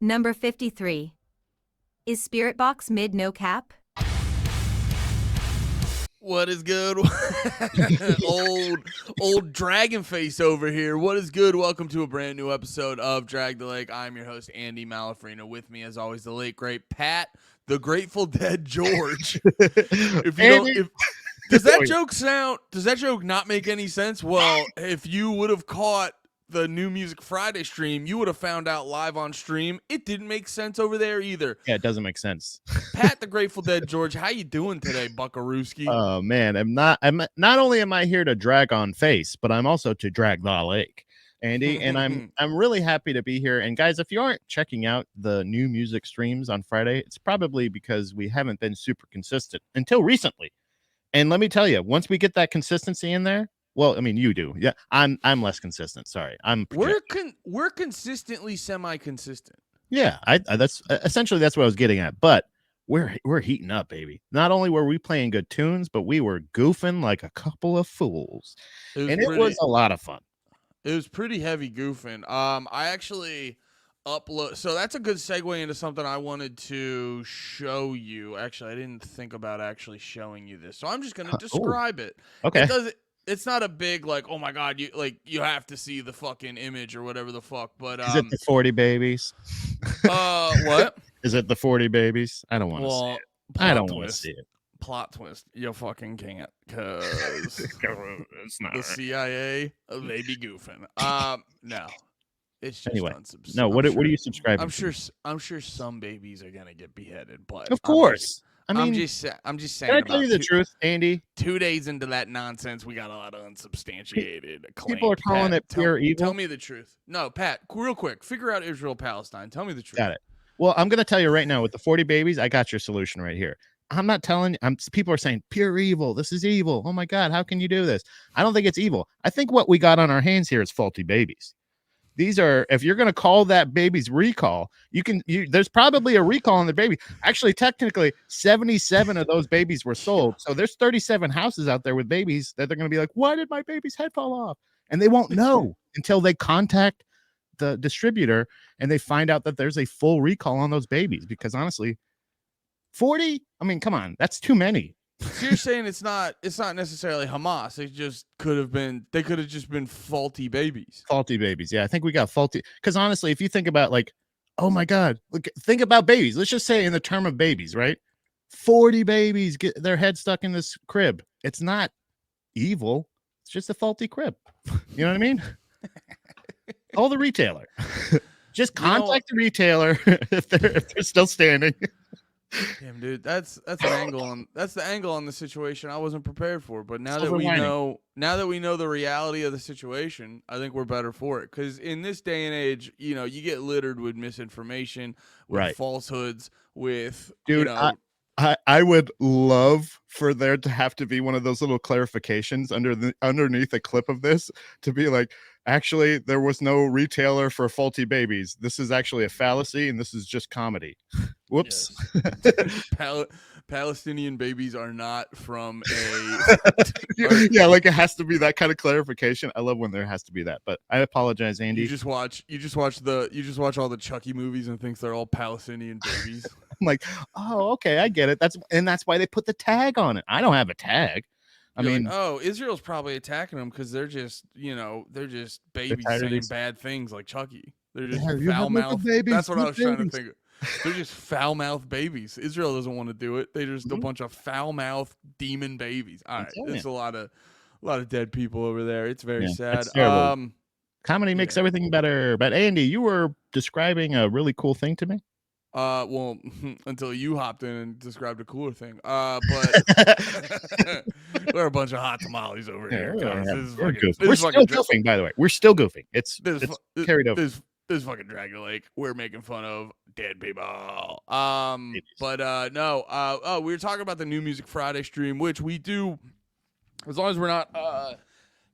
Number 53. Is Spiritbox mid no cap? What is good? old dragon face over here. What is good? Welcome to a brand new episode of Drag the Lake. I'm your host, Andy Malafrino. With me, as always, the late great Pat, the Grateful Dead George. If you don't, if does that joke not make any sense? Well, if you would have caught the New Music Friday stream, you would have found out live on stream it didn't make sense over there either. Yeah, it doesn't make sense. Pat, the Grateful Dead George, how you doing today, Buckarooski? Oh man, I'm not only am I here to drag on face, but I'm also to drag the lake, Andy, and I'm really happy to be here. And guys, if you aren't checking out the New Music streams on Friday, it's probably because we haven't been super consistent until recently. And let me tell you, once we get that consistency in there, well, I mean, you do. Yeah, I'm less consistent. Sorry, we're consistently semi-consistent. Yeah, I that's essentially that's what I was getting at. But we're heating up, baby. Not only were we playing good tunes, but we were goofing like a couple of fools, it was a lot of fun. It was pretty heavy goofing. I actually upload. So that's a good segue into something I wanted to show you. Actually, I didn't think about actually showing you this, so I'm just gonna describe it. Okay. It's not a big like, oh my god, you have to see the fucking image or whatever the fuck. But is it the 40 babies? What? Is it the 40 babies? I don't want to see it. I don't want to see it. Plot twist, you fucking can't, cause it's not the right. CIA they be goofing. No, it's just anyway. unsubstantiated. No, what are you subscribing? I'm sure some babies are gonna get beheaded, but of course. I'm just saying. Can I tell you the truth, Andy? 2 days into that nonsense, we got a lot of unsubstantiated claims. People are calling it pure evil. Tell me the truth. No, Pat, real quick, figure out Israel-Palestine. Tell me the truth. Got it. Well, I'm going to tell you right now with the 40 babies, I got your solution right here. I'm not telling you. People are saying pure evil. This is evil. Oh my God, how can you do this? I don't think it's evil. I think what we got on our hands here is faulty babies. These are, if you're going to call that baby's recall, there's probably a recall on the baby. Actually, technically, 77 of those babies were sold. So there's 37 houses out there with babies that they're going to be like, why did my baby's head fall off? And they won't know until they contact the distributor and they find out that there's a full recall on those babies. Because honestly, 40, I mean, come on, that's too many. So you're saying it's not necessarily Hamas. They could have just been faulty babies. Faulty babies. Yeah, I think we got faulty. Because honestly, if you think about like, oh my God, think about babies. Let's just say in the term of babies, right? 40 babies get their head stuck in this crib. It's not evil. It's just a faulty crib. You know what I mean? Call the retailer. Just contact the retailer if they're still standing. Damn, dude, that's the angle on the situation I wasn't prepared for. But now that we know the reality of the situation, I think we're better for it. Because in this day and age, you get littered with misinformation, with falsehoods, with dude. I would love for there to have to be one of those little clarifications underneath a clip of this to be like, actually, there was no retailer for faulty babies. This is actually a fallacy, and this is just comedy. Whoops. Yes. Palestinian babies are not from a... yeah, like it has to be that kind of clarification. I love when there has to be that, but I apologize, Andy. You just watch all the Chucky movies and thinks they're all Palestinian babies. I'm like, oh, okay, I get it. That's why they put the tag on it. I don't have a tag. I mean, Israel's probably attacking them because they're just babies saying bad things like Chucky. They're just foul mouth. That's what I was trying to think of. They're just foul mouth babies. Israel doesn't want to do it. They're just a bunch of foul mouth demon babies. All right, there's a lot of dead people over there. It's very sad. Comedy makes everything better. But Andy, you were describing a really cool thing to me. Well, until you hopped in and described a cooler thing. But we're a bunch of hot tamales over here. We're still goofing, by the way. We're still goofing. It's carried over. This fucking Dragon Lake. We're making fun of dead people. But no. We were talking about the New Music Friday stream, which we do as long as we're not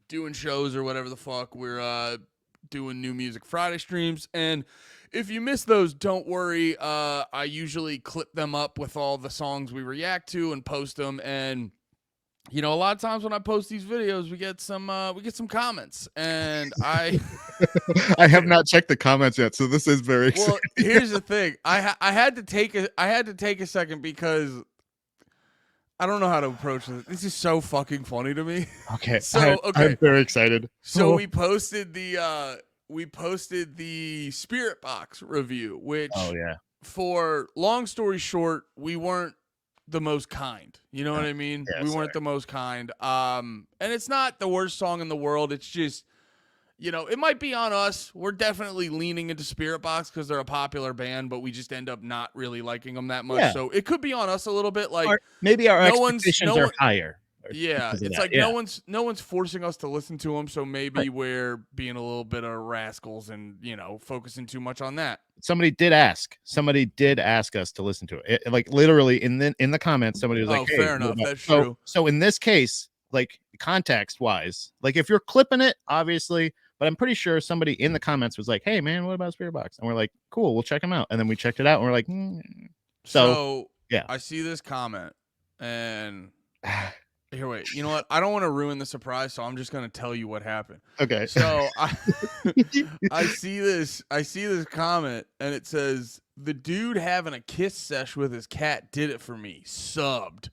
doing shows or whatever the fuck. We're doing New Music Friday streams, and if you miss those, don't worry. I usually clip them up with all the songs we react to and post them, and you know, a lot of times when I post these videos, we get some comments, and I I have not checked the comments yet, so this is very exciting. well, here's the thing. I had to take a second because I don't know how to approach this. This is so fucking funny to me. Okay. So I'm very excited. So we posted the Spiritbox review, which Oh yeah. for long story short, we weren't the most kind. You know what I mean? Yeah, we weren't the most kind. And it's not the worst song in the world. It's just, you know, it might be on us. We're definitely leaning into Spiritbox because they're a popular band, but we just end up not really liking them that much. Yeah. So it could be on us a little bit. Like maybe our no one's- expectations no are one- higher. yeah, because of it's that. like Yeah. no one's forcing us to listen to them, so maybe Right. we're being a little bit of rascals and, you know, focusing too much on that. Somebody did ask us to listen to it. Like literally in the comments, somebody was like, hey, fair enough. That's so, true. So in this case, like context wise, like if you're clipping it, obviously, but I'm pretty sure somebody in the comments was like, hey man, what about Spiritbox? And we're like, cool, we'll check them out. And then we checked it out and we're like, So yeah. I see this comment and here, wait, you know what? I don't want to ruin the surprise, so I'm just gonna tell you what happened. Okay. So I see this comment and it says, the dude having a kiss sesh with his cat did it for me, subbed.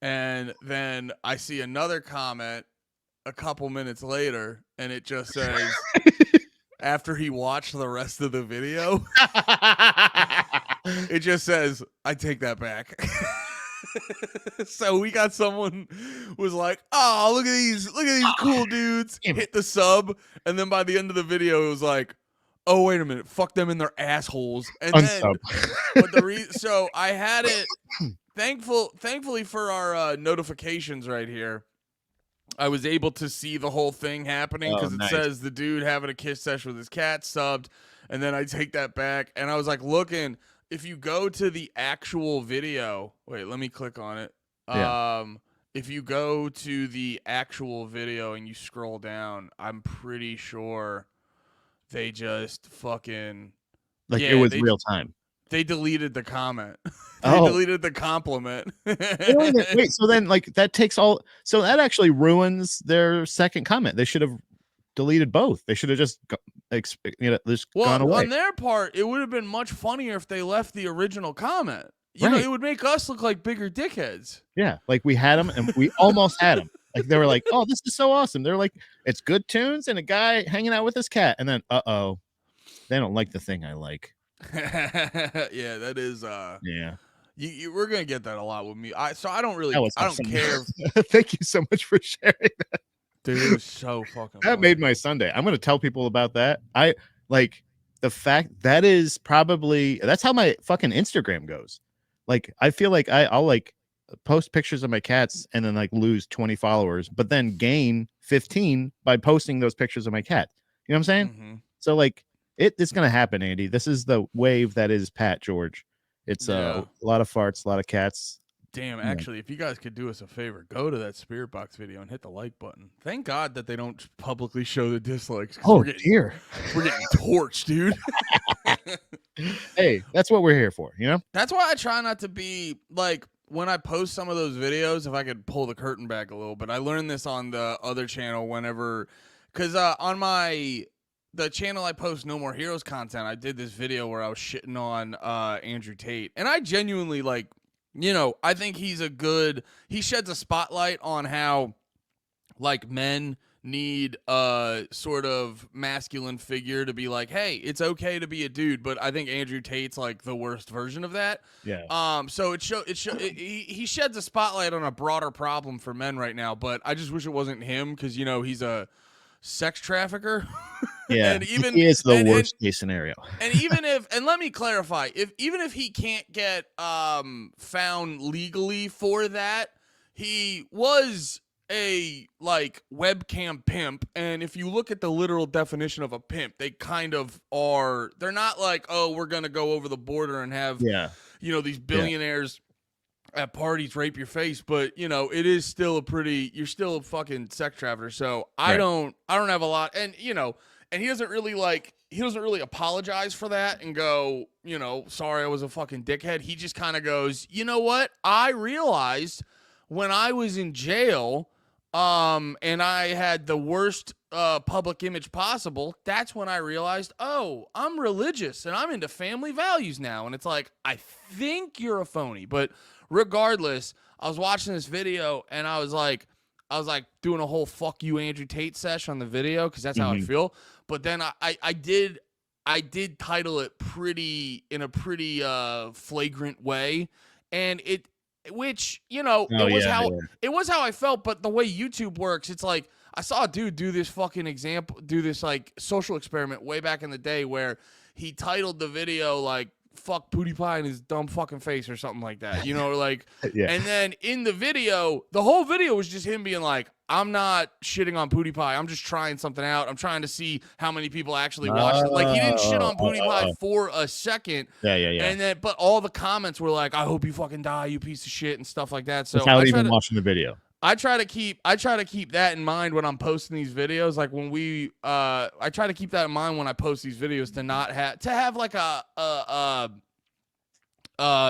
And then I see another comment a couple minutes later, and it just says, after he watched the rest of the video, it just says, I take that back. So we got someone was like, oh, look at these cool dudes, hit the sub, and then by the end of the video, it was like, oh, wait a minute, fuck them in their assholes. And Unsub. then, but so I had it, thankfully for our notifications right here, I was able to see the whole thing happening because it says the dude having a kiss session with his cat subbed, and then I take that back, and I was like looking. If you go to the actual video, wait, let me click on it. Yeah. If you go to the actual video and you scroll down, I'm pretty sure they just fucking it was real time. They deleted the comment. They deleted the compliment. Wait, so then like that takes all, so that actually ruins their second comment. They should have deleted both. They should have just gone away. On their part, it would have been much funnier if they left the original comment. You know, it would make us look like bigger dickheads. Yeah, like we had them and we almost had them. Like they were like, "Oh, this is so awesome." They're like, "It's good tunes and a guy hanging out with his cat." And then, they don't like the thing I like. Yeah, that is. Yeah, we're gonna get that a lot with me. I don't really. I don't care. Thank you so much for sharing that. Dude, it was so fucking that made my Sunday. I'm going to tell people about that. I like the fact that is probably, that's how my fucking Instagram goes. Like, I feel like I'll like post pictures of my cats and then like lose 20 followers, but then gain 15 by posting those pictures of my cat. You know what I'm saying? Mm-hmm. So like it's going to happen, Andy. This is the wave that is Pat George. It's a lot of farts, a lot of cats. Damn, actually, if you guys could do us a favor, go to that Spiritbox video and hit the like button. Thank God that they don't publicly show the dislikes. Oh, dear. We're getting torched, dude. Hey, that's what we're here for, you know? That's why I try not to be, like, when I post some of those videos, if I could pull the curtain back a little bit. I learned this on the other channel whenever, because on the channel I post No More Heroes content, I did this video where I was shitting on Andrew Tate. And I genuinely, like, you know, I think he sheds a spotlight on how, like, men need a sort of masculine figure to be like, hey, it's okay to be a dude. But I think Andrew Tate's like the worst version of that. Yeah. So he sheds a spotlight on a broader problem for men right now. But I just wish it wasn't him because, you know, he's a sex trafficker. Yeah, and even he is the worst case scenario. And even if, and let me clarify, even if he can't get found legally for that, he was a like webcam pimp, and if you look at the literal definition of a pimp, they kind of are. They're not like, oh, we're gonna go over the border and have you know, these billionaires at parties rape your face, but you know, it is still you're still a fucking sex trafficker. So I don't have a lot, and you know. And he doesn't really apologize for that and go, you know, sorry, I was a fucking dickhead. He just kind of goes, you know what? I realized when I was in jail, and I had the worst public image possible, that's when I realized, oh, I'm religious and I'm into family values now. And it's like, I think you're a phony. But regardless, I was watching this video and I was like doing a whole fuck you Andrew Tate sesh on the video because that's how I feel. But then I did title it in a pretty flagrant way, and it was how I felt. But the way YouTube works, it's like I saw a dude do this like social experiment way back in the day where he titled the video like fuck Pootie Pie in his dumb fucking face or something like that, like and then in the video, the whole video was just him being like, I'm not shitting on Pootie Pie, I'm just trying something out, I'm trying to see how many people actually watched it. Like, he didn't shit on Pootie Pie for a second. And then but all the comments were like, I hope you fucking die, you piece of shit, and stuff like that. So without even watching the video, I try to keep that in mind when I'm posting these videos. Like when I try to keep that in mind when I post these videos, to have like a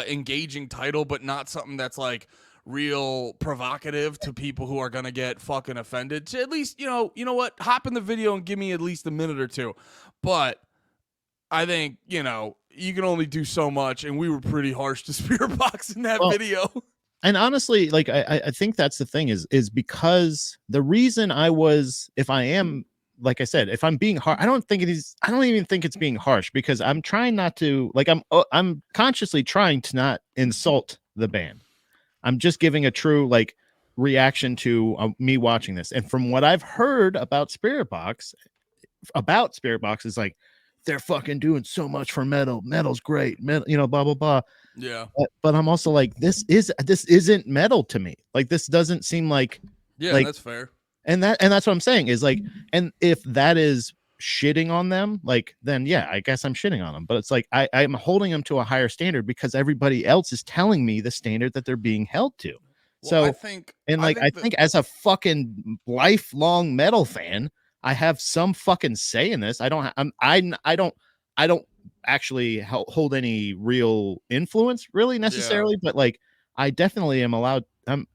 engaging title, but not something that's like real provocative to people who are gonna get fucking offended. So at least you know what, hop in the video and give me at least a minute or two. But I think you can only do so much, and we were pretty harsh to Spiritbox in that video. And honestly, like I think that's the thing is because the reason if I am, like I said, if I'm being harsh, I don't even think it's being harsh, because I'm trying not to, like, I'm consciously trying to not insult the band. I'm just giving a true like reaction to me watching this. And from what I've heard about Spiritbox is like, they're fucking doing so much for metal. Metal's great. Metal, blah, blah, blah. Yeah. But I'm also like, this isn't metal to me. Like, this doesn't seem like, that's fair. And that's what I'm saying is like, and if that is shitting on them, like, then yeah, I guess I'm shitting on them. But it's like, I'm holding them to a higher standard because everybody else is telling me the standard that they're being held to. Well, so I think as a fucking lifelong metal fan, I have some fucking say in this. I don't actually hold any real influence really necessarily, but like, I definitely am allowed. I'm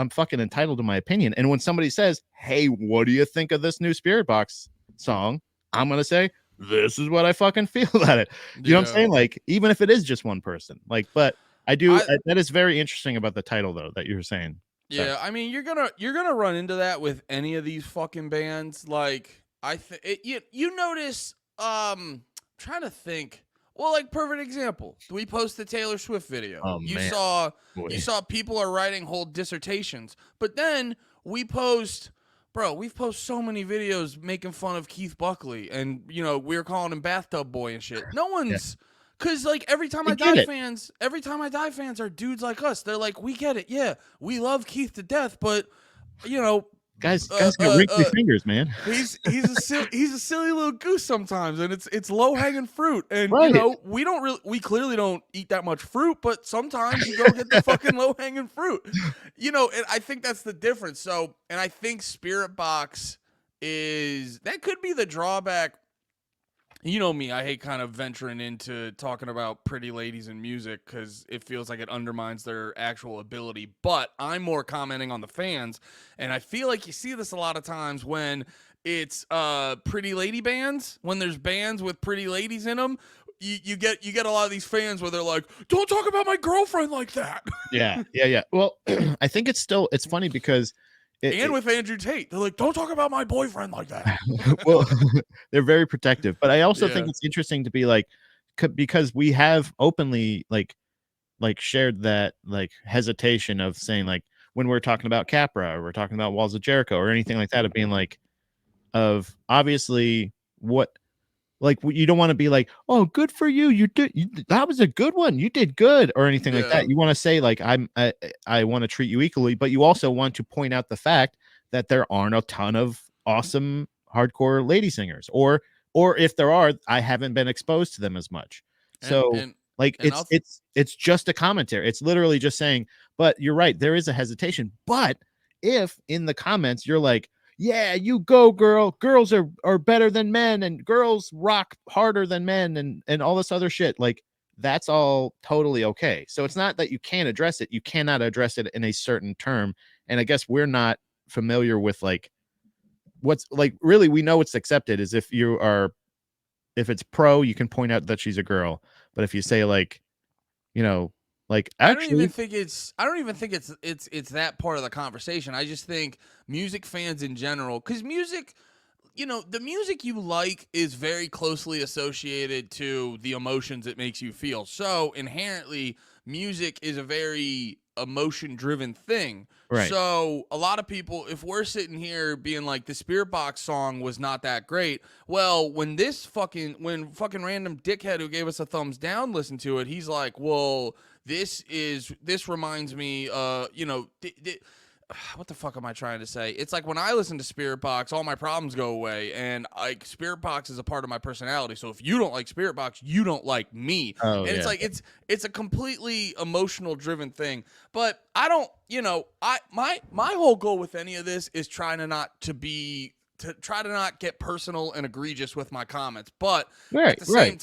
fucking entitled to my opinion. And when somebody says, "Hey, what do you think of this new Spiritbox song?" I'm gonna say, "This is what I fucking feel about it." You know what I'm saying? Like, even if it is just one person, like, but that is very interesting about the title though that you were saying. Yeah, I mean, you're gonna run into that with any of these fucking bands. Like, you notice. Trying to think. Well, like, perfect example. We post the Taylor Swift video. Oh, you man. You saw people are writing whole dissertations, but then we've posted so many videos making fun of Keith Buckley, and we're calling him Bathtub Boy and shit. No one's. Cause like every time I die fans are dudes like us. They're like, we get it, yeah, we love Keith to death, but guys got wrinkly fingers, man. He's a silly little goose sometimes, and it's low hanging fruit, and we clearly don't eat that much fruit, but sometimes you go get the fucking low hanging fruit, and I think that's the difference. So, and I think Spiritbox that could be the drawback. You know me, I hate kind of venturing into talking about pretty ladies in music because it feels like it undermines their actual ability. But I'm more commenting on the fans, and I feel like you see this a lot of times when it's pretty lady bands. When there's bands with pretty ladies in them, you get a lot of these fans where they're like, "Don't talk about my girlfriend like that." Yeah. Well, I think it's funny because. With Andrew Tate, they're like, "Don't talk about my boyfriend like that." Well, they're very protective, but I also think it's interesting to be like, because we have openly like shared that like hesitation of saying, like, when we're talking about Capra or we're talking about Walls of Jericho or anything like that, of being like, of obviously what. Like, you don't want to be like, "Oh, good for you. That was a good one. You did good," or anything like that. You want to say, like, I want to treat you equally, but you also want to point out the fact that there aren't a ton of awesome hardcore lady singers, or if there are, I haven't been exposed to them as much. It's just a commentary. It's literally just saying, but you're right, there is a hesitation. But if in the comments you're like, "Yeah, you go, girl. Girls are better than men, and girls rock harder than men," and all this other shit. Like, that's all totally okay. So it's not that you can't address it. You cannot address it in a certain term. And I guess we're not familiar with like what's like really we know what's accepted is if it's pro, you can point out that she's a girl. But if you say like, like I don't even actually, think it's that part of the conversation. I just think music fans in general, because music, the music you like is very closely associated to the emotions it makes you feel. So inherently, music is a very emotion driven thing. right. So a lot of people, if we're sitting here being like the Spiritbox song was not that great, well, when fucking random dickhead who gave us a thumbs down listened to it, he's like, well, this reminds me, what the fuck am I trying to say? It's like when I listen to Spiritbox, all my problems go away, and like Spiritbox is a part of my personality. So if you don't like Spiritbox, you don't like me. Oh And it's yeah. like it's a completely emotional driven thing. But I don't, my whole goal with any of this is trying to try to not get personal and egregious with my comments. But Right. at the same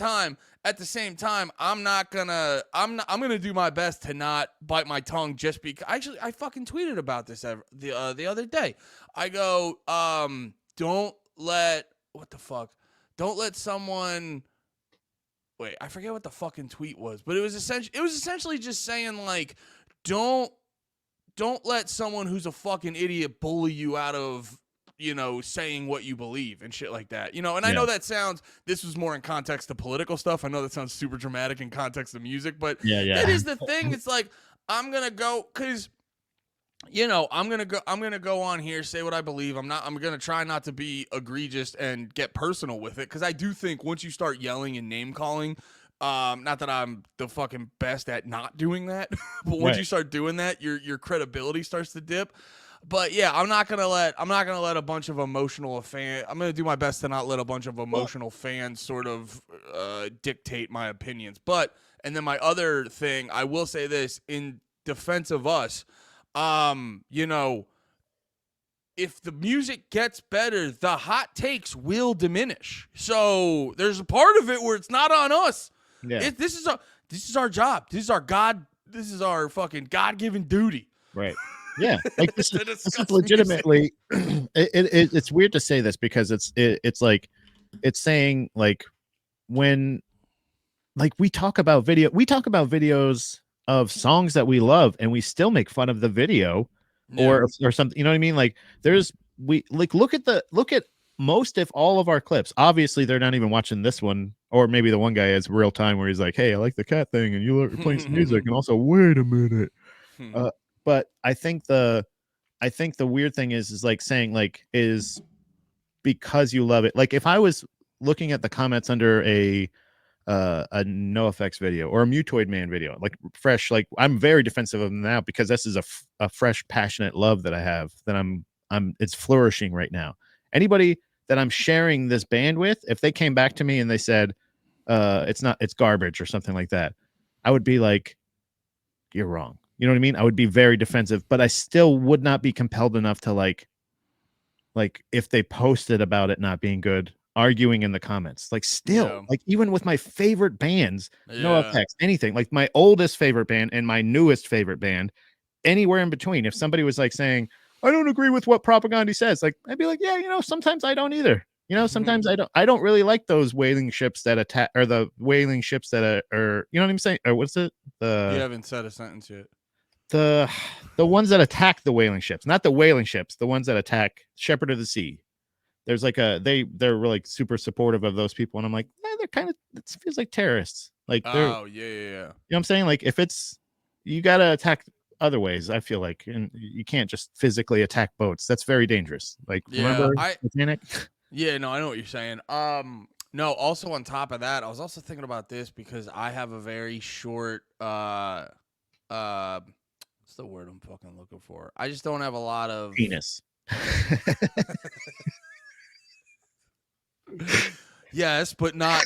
time, I'm gonna do my best to not bite my tongue just because. Actually, I fucking tweeted about this the other day. I go, don't let someone. Wait, I forget what the fucking tweet was, but it was essentially just saying like, don't let someone who's a fucking idiot bully you out of saying what you believe and shit like that. And I know this was more in context to political stuff. I know that sounds super dramatic in context of music, but Yeah. that is the thing. It's like, I'm going to go, cause I'm going to go on here, say what I believe. I'm going to try not to be egregious and get personal with it. Cause I do think once you start yelling and name calling, not that I'm the fucking best at not doing that, but once you start doing that, your credibility starts to dip. But yeah, I'm not gonna let a bunch of emotional fans. I'm gonna do my best to not let a bunch of emotional fans sort of dictate my opinions. And then my other thing, I will say this in defense of us, if the music gets better, the hot takes will diminish. So there's a part of it where it's not on us. Yeah. This is our job. This is our fucking God-given duty. Right. Yeah, like this is legitimately. It's weird to say this because it's like it's saying like when like we talk about videos of songs that we love and we still make fun of the video or something. You know what I mean? Like look at most if all of our clips. Obviously, they're not even watching this one, or maybe the one guy has real time where he's like, "Hey, I like the cat thing, and you're playing some music, and also wait a minute." But I think the weird thing is like saying like is because you love it. Like if I was looking at the comments under a NoFX video or a Mutoid Man video, like fresh, like I'm very defensive of them now because this is a fresh, passionate love that I have that it's flourishing right now. Anybody that I'm sharing this band with, if they came back to me and they said it's garbage or something like that, I would be like, you're wrong. You know what I mean? I would be very defensive, but I still would not be compelled enough to like if they posted about it not being good, arguing in the comments. Like still, like even with my favorite bands, no effects, anything, like my oldest favorite band and my newest favorite band, anywhere in between. If somebody was like saying, I don't agree with what Propaganda says, like I'd be like, yeah, sometimes I don't either. Sometimes I don't really like those whaling ships that attack or the whaling ships that are you know what I'm saying? Or what's it? You haven't said a sentence yet. The ones that attack the whaling ships, not the whaling ships, the ones that attack Shepherd of the Sea. There's like they're really super supportive of those people, and I'm like, they're kind of, it feels like terrorists. Like yeah. You know what I'm saying? Like if it's, you gotta attack other ways. I feel like, and you can't just physically attack boats. That's very dangerous. Like remember Titanic? Yeah, no, I know what you're saying. No, also on top of that, I was also thinking about this because I have a very short what's the word I'm fucking looking for? I just don't have a lot of penis. Yes, but not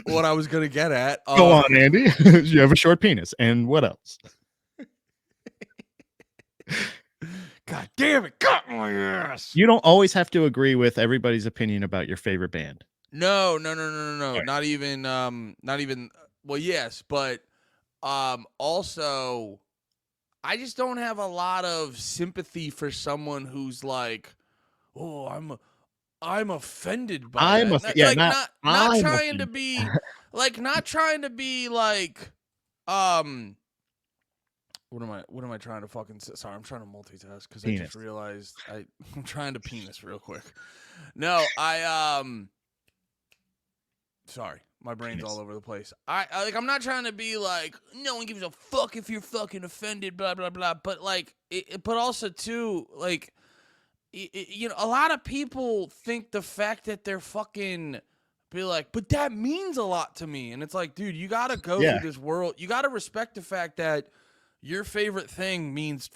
what I was gonna get at. Go on, Andy. You have a short penis, and what else? God damn it, got my ass. You don't always have to agree with everybody's opinion about your favorite band. No. Right. Not even well, yes, but also I just don't have a lot of sympathy for someone who's like, "Oh, I'm offended by I'm that." a yeah, Like not not I'm trying to offended. be not trying to be like um what am I trying to fucking say? Sorry, I'm trying to multitask cuz I just Penis. realized I'm trying to penis real quick. No, I sorry, my brain's all Penis. over the place. I'm not trying to be like no one gives a fuck if you're fucking offended, blah blah blah. But like, but also too like, you know, a lot of people think the fact that they're fucking be like, but that means a lot to me, and it's like, dude, you gotta go Yeah. through this world. You gotta respect the fact that your favorite thing means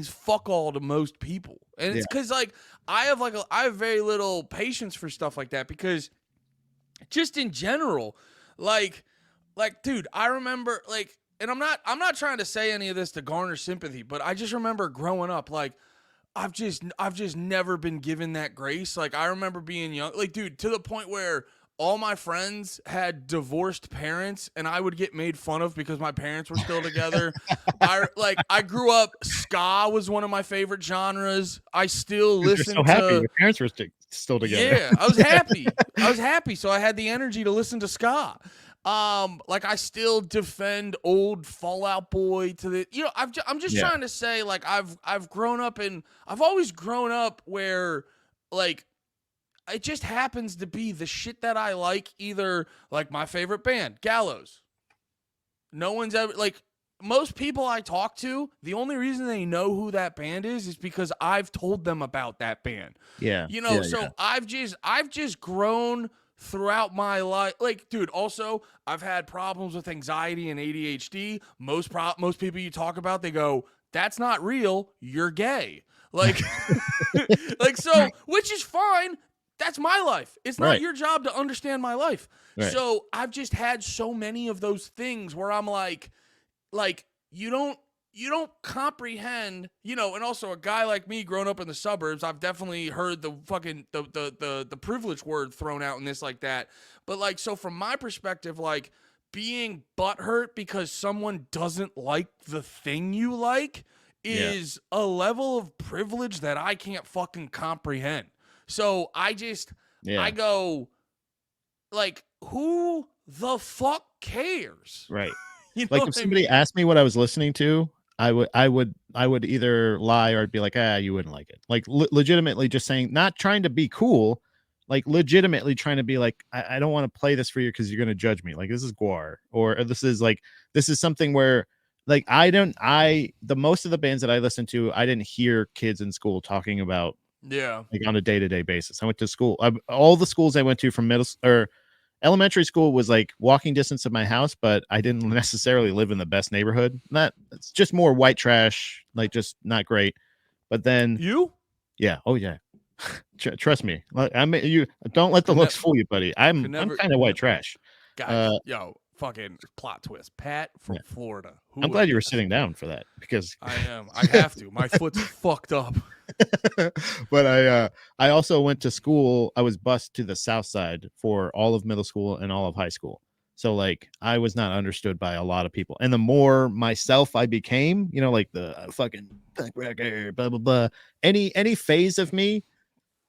fuck all to most people, and it's Yeah. because like I have very little patience for stuff like that because just in general, like dude, I remember like, and I'm not trying to say any of this to garner sympathy, but I just remember growing up like I've just never been given that grace. Like I remember being young, like dude, to the point where all my friends had divorced parents and I would get made fun of because my parents were still together. I grew up, ska was one of my favorite genres. I still You're so listen happy to your parents were still together. yeah, I was happy. I was happy, so I had the energy to listen to ska. Like I still defend old Fallout Boy to the, you know, I'm just Yeah. trying to say like I've grown up in, I've always grown up where like it just happens to be the shit that I like, either like my favorite band, Gallows. No one's ever like, most people I talk to, the only reason they know who that band is because I've told them about that band. Yeah. You know, Yeah. so Yeah. I've just grown throughout my life. Like, dude, also I've had problems with anxiety and ADHD. Most people you talk about, they go, "That's not real. You're gay." Like, like so, which is fine. That's my life. It's not Right. your job to understand my life. Right. So I've just had so many of those things where I'm like you don't comprehend, you know, and also a guy like me growing up in the suburbs, I've definitely heard the fucking the privilege word thrown out in this like that. But like, so from my perspective, like being butthurt because someone doesn't like the thing you like Yeah. is a level of privilege that I can't fucking comprehend. So I Yeah. go like, who the fuck cares? Right. You know Like what if I somebody mean? asked me what I was listening to, I would either lie or I'd be like, you wouldn't like it. Like legitimately just saying, not trying to be cool, like legitimately trying to be like, I don't want to play this for you because you're gonna judge me. Like this is guar, or this is something where like the most of the bands that I listen to, I didn't hear kids in school talking about Yeah. like on a day-to-day basis. I went to school. All the schools I went to from elementary school was like walking distance of my house, but I didn't necessarily live in the best neighborhood. Not It's just more white trash, like just not great. But then, You? yeah, oh yeah, trust me. You don't let the Could looks never. fool you, buddy. Could I'm never. kind of white trash. Guys, Uh, yo, fucking plot twist. Pat from yeah. Florida. Who I'm would glad have you were guessed? sitting down for that because I am. I have to. My foot's fucked up. but I also went to school. I was bused to the south side for all of middle school and all of high school. So like I was not understood by a lot of people. And the more myself I became, you know, like the fucking punk rocker, blah blah blah. Any phase of me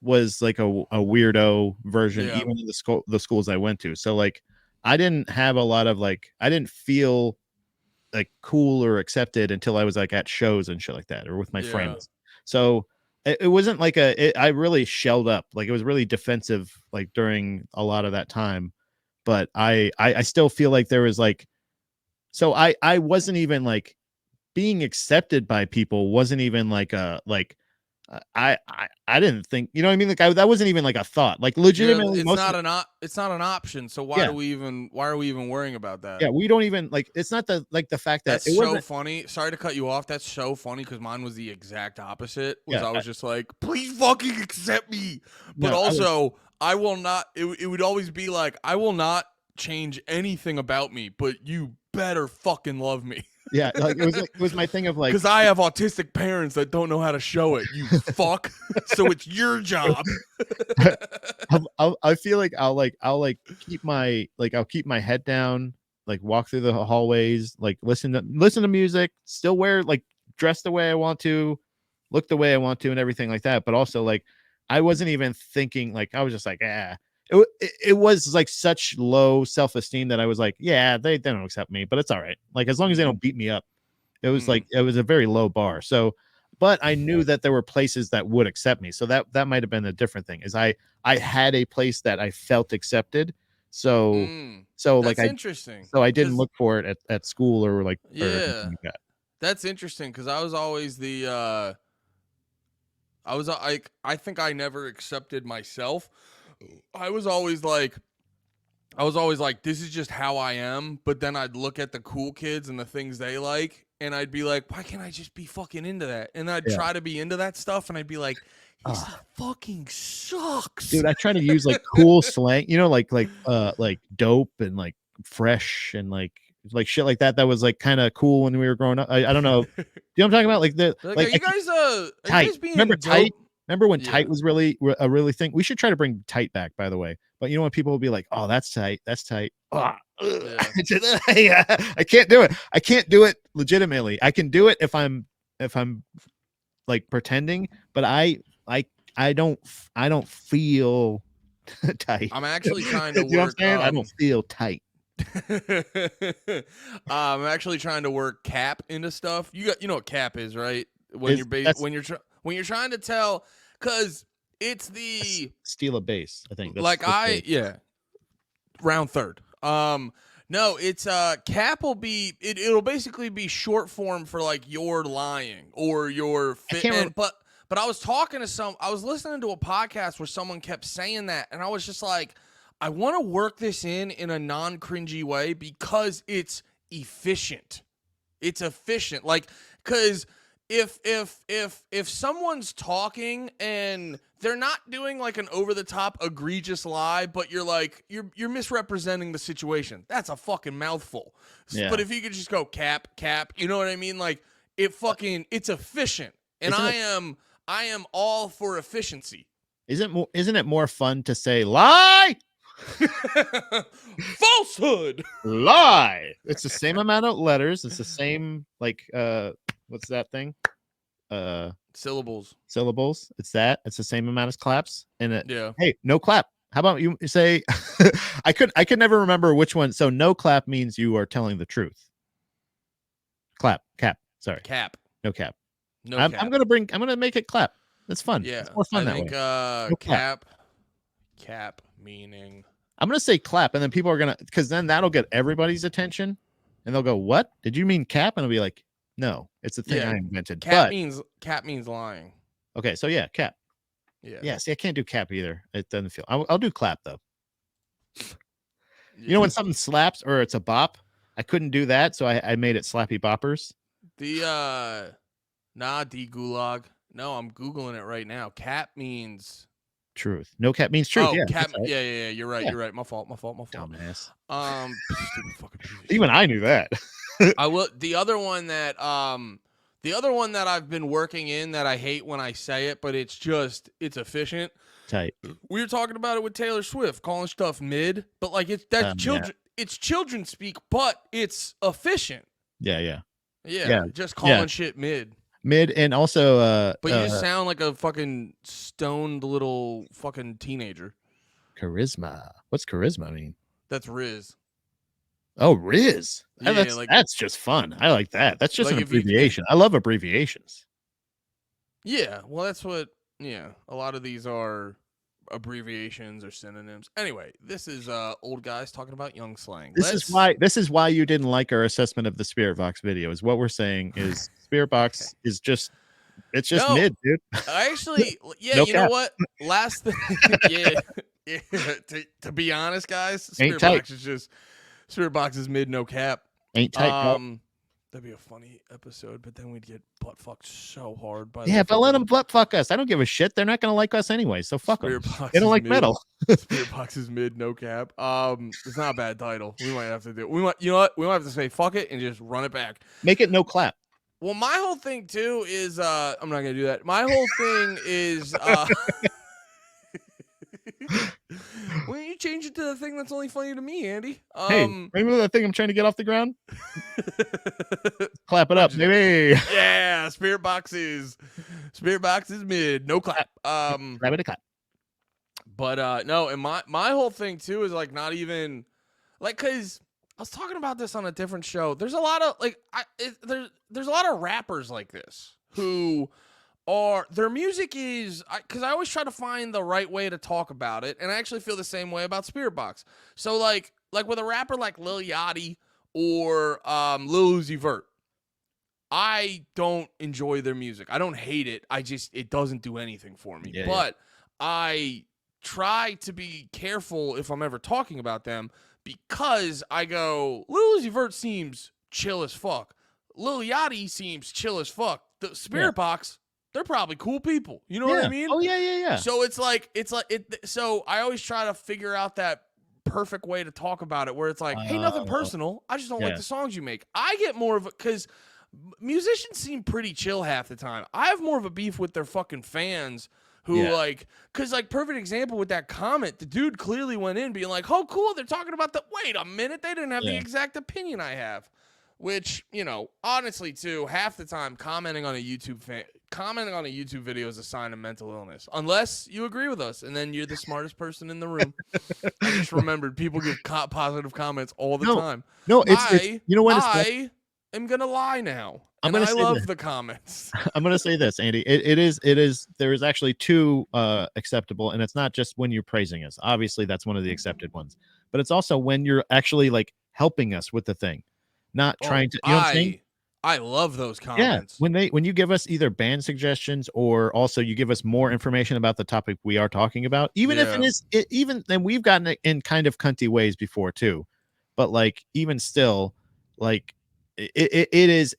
was like a weirdo version, Yeah. even in the schools I went to. So like I didn't have a lot of like I didn't feel like cool or accepted until I was like at shows and shit like that or with my Yeah. friends. So it wasn't like I really shelled up. Like it was really defensive like during a lot of that time. But I still feel like there was like, so I wasn't even like being accepted by people wasn't even like a like I didn't think, you know what I mean? Like that wasn't even like a thought. Like Yeah. legitimately It's most of not it's not an option. So yeah. why are we even worrying about that? Yeah, we don't even like it's not the fact that That's it so wasn't funny. Sorry to cut you off. That's so funny because mine was the exact opposite. Was yeah, I was just like, please fucking accept me. But no, I was also, I will not. It would always be like, I will not change anything about me, but you better fucking love me. Yeah, like it was my thing of like, Because I have autistic parents that don't know how to show it. You fuck. So it's your job. I feel like I'll keep my head down, like walk through the hallways, like listen to music, still wear like dress the way I want to, look the way I want to, and everything like that. But also like I wasn't even thinking, like I was just like, it was like such low self-esteem that I was like, yeah, they don't accept me, but it's all right. Like as long as they don't beat me up. It was like it was a very low bar. So, but I knew that there were places that would accept me. So that might have been a different thing. Is I had a place that I felt accepted. So like That's interesting. I didn't look for it at school or like or anything Yeah, like that. that's interesting because I was always the I was like I think I never accepted myself. I was always like this is just how I am, but then I'd look at the cool kids and the things they like and I'd be like, why can't I just be fucking into that? And I'd Yeah. try to be into that stuff and I'd be like, this fucking sucks. Dude, I try to use like cool slang, like dope and like fresh and like shit like that was like kind of cool when we were growing up. I don't know. Do you know what I'm talking about? Like the Like, like are you guys tight. being Remember dope? tight? Remember when Yeah. tight was really a really thing? We should try to bring tight back, by the way. But you know when people will be like, "Oh, that's tight. That's tight." Yeah. I can't do it. I can't do it legitimately. I can do it if I'm like pretending, but I don't feel tight. I'm actually trying to You know what I'm work. saying? I don't feel tight. I'm actually trying to work cap into stuff. You know what cap is, right? When you're trying to tell, because it's the Steal a base. I think that's like the round third. No, it's cap will be it'll basically be short form for like you're lying or your fit. But I was I was listening to a podcast where someone kept saying that, and I was just like, I want to work this in a non-cringy way because it's efficient. It's efficient. Like, because if someone's talking and they're not doing like an over-the-top egregious lie, but you're misrepresenting the situation, that's a fucking mouthful. Yeah. But if you could just go cap, you know what I mean? Like it's efficient. And I am all for efficiency. Isn't it more fun to say lie? Falsehood. Lie. It's the same amount of letters. It's the same like what's that thing? Syllables. It's the same amount as claps. And Yeah. Hey, no clap. How about you say I could never remember which one. So no clap means you are telling the truth. Cap. Sorry. Cap. No cap. No I'm cap. gonna make it clap. That's fun. Yeah. It's more fun I that think way. cap meaning. I'm gonna say clap, and then people are gonna because then that'll get everybody's attention, and they'll go, "What? Did you mean cap?" And I'll be like, "No, it's a thing I invented." Cap means lying. Okay, so yeah, cap. Yeah. See, I can't do cap either. It doesn't feel. I'll do clap though. Yeah. You know when something slaps or it's a bop, I couldn't do that, so I made it slappy boppers. D gulag. No, I'm googling it right now. Cap means truth. No cap means truth. Oh, yeah, cap. right. Yeah. You're right. Yeah. You're right. My fault. Dumbass. Stupid fucking piece of shit. Even I knew that. I will. The other one that I've been working in that I hate when I say it, but it's efficient. Tight. We were talking about it with Taylor Swift, calling stuff mid, but like children. Yeah. It's children speak, but it's efficient. Yeah. Just calling shit mid. And also but you just sound like a fucking stoned little fucking teenager. Charisma. What's charisma mean? That's Riz. Oh, Riz. Yeah, that's just fun. I like that. That's just like an abbreviation. I love abbreviations. Yeah, well, that's what. Yeah, a lot of these are abbreviations or synonyms. Anyway, this is old guys talking about young slang. This is why you didn't like our assessment of the Spiritbox video. Is what we're saying is Spiritbox is just mid, dude. I actually, yeah, No you cap. know what? Last thing, yeah. To be honest, guys, Ain't tight. Spiritbox is mid, no cap. Ain't tight. That'd be a funny episode, but then we'd get butt fucked so hard by Yeah, but let them butt fuck us. I don't give a shit. They're not gonna like us anyway, so fuck them. Spiritbox They don't is like mid. metal. Spiritbox is mid, no cap. It's not a bad title. We might have to do. We might, you know what? We might have to say fuck it and just run it back. Make it no clap. Well, my whole thing too is I'm not gonna do that. My whole thing is when you change it to the thing that's only funny to me, Andy. Hey, remember that thing I'm trying to get off the ground? Clap it up, baby. Yeah, Spiritbox is mid, no clap. Clap it, clap. But no, and my whole thing too is like not even like because I was talking about this on a different show. There's a lot of like there's a lot of rappers like this who are their music is because I always try to find the right way to talk about it, and I actually feel the same way about Spiritbox. So like with a rapper like Lil Yachty or Lil Uzi Vert, I don't enjoy their music. I don't hate it. It doesn't do anything for me. Yeah, but I try to be careful if I'm ever talking about them because I go, Lil Uzi Vert seems chill as fuck. Lil Yachty seems chill as fuck. The Spiritbox, they're probably cool people. You know what I mean? Oh yeah. So so I always try to figure out that perfect way to talk about it where it's like, hey, nothing personal. I just don't like the songs you make. I get more of it because musicians seem pretty chill half the time. I have more of a beef with their fucking fans who because perfect example with that comment, the dude clearly went in being like, oh, cool, they're talking about wait a minute, they didn't have the exact opinion I have. Which, honestly, too, half the time commenting on a YouTube video is a sign of mental illness. Unless you agree with us, and then you're the smartest person in the room. I just remembered people give positive comments all the time. No, it's you know what? I am gonna lie now. I love the comments. I'm gonna say this, Andy. It is. There is actually two acceptable, and it's not just when you're praising us. Obviously, that's one of the accepted ones, but it's also when you're actually like helping us with the thing. Not trying to, you know what I'm saying? I love those comments. Yeah, when you give us either band suggestions or also you give us more information about the topic we are talking about, even if then we've gotten it in kind of cunty ways before too, but like even still, like it is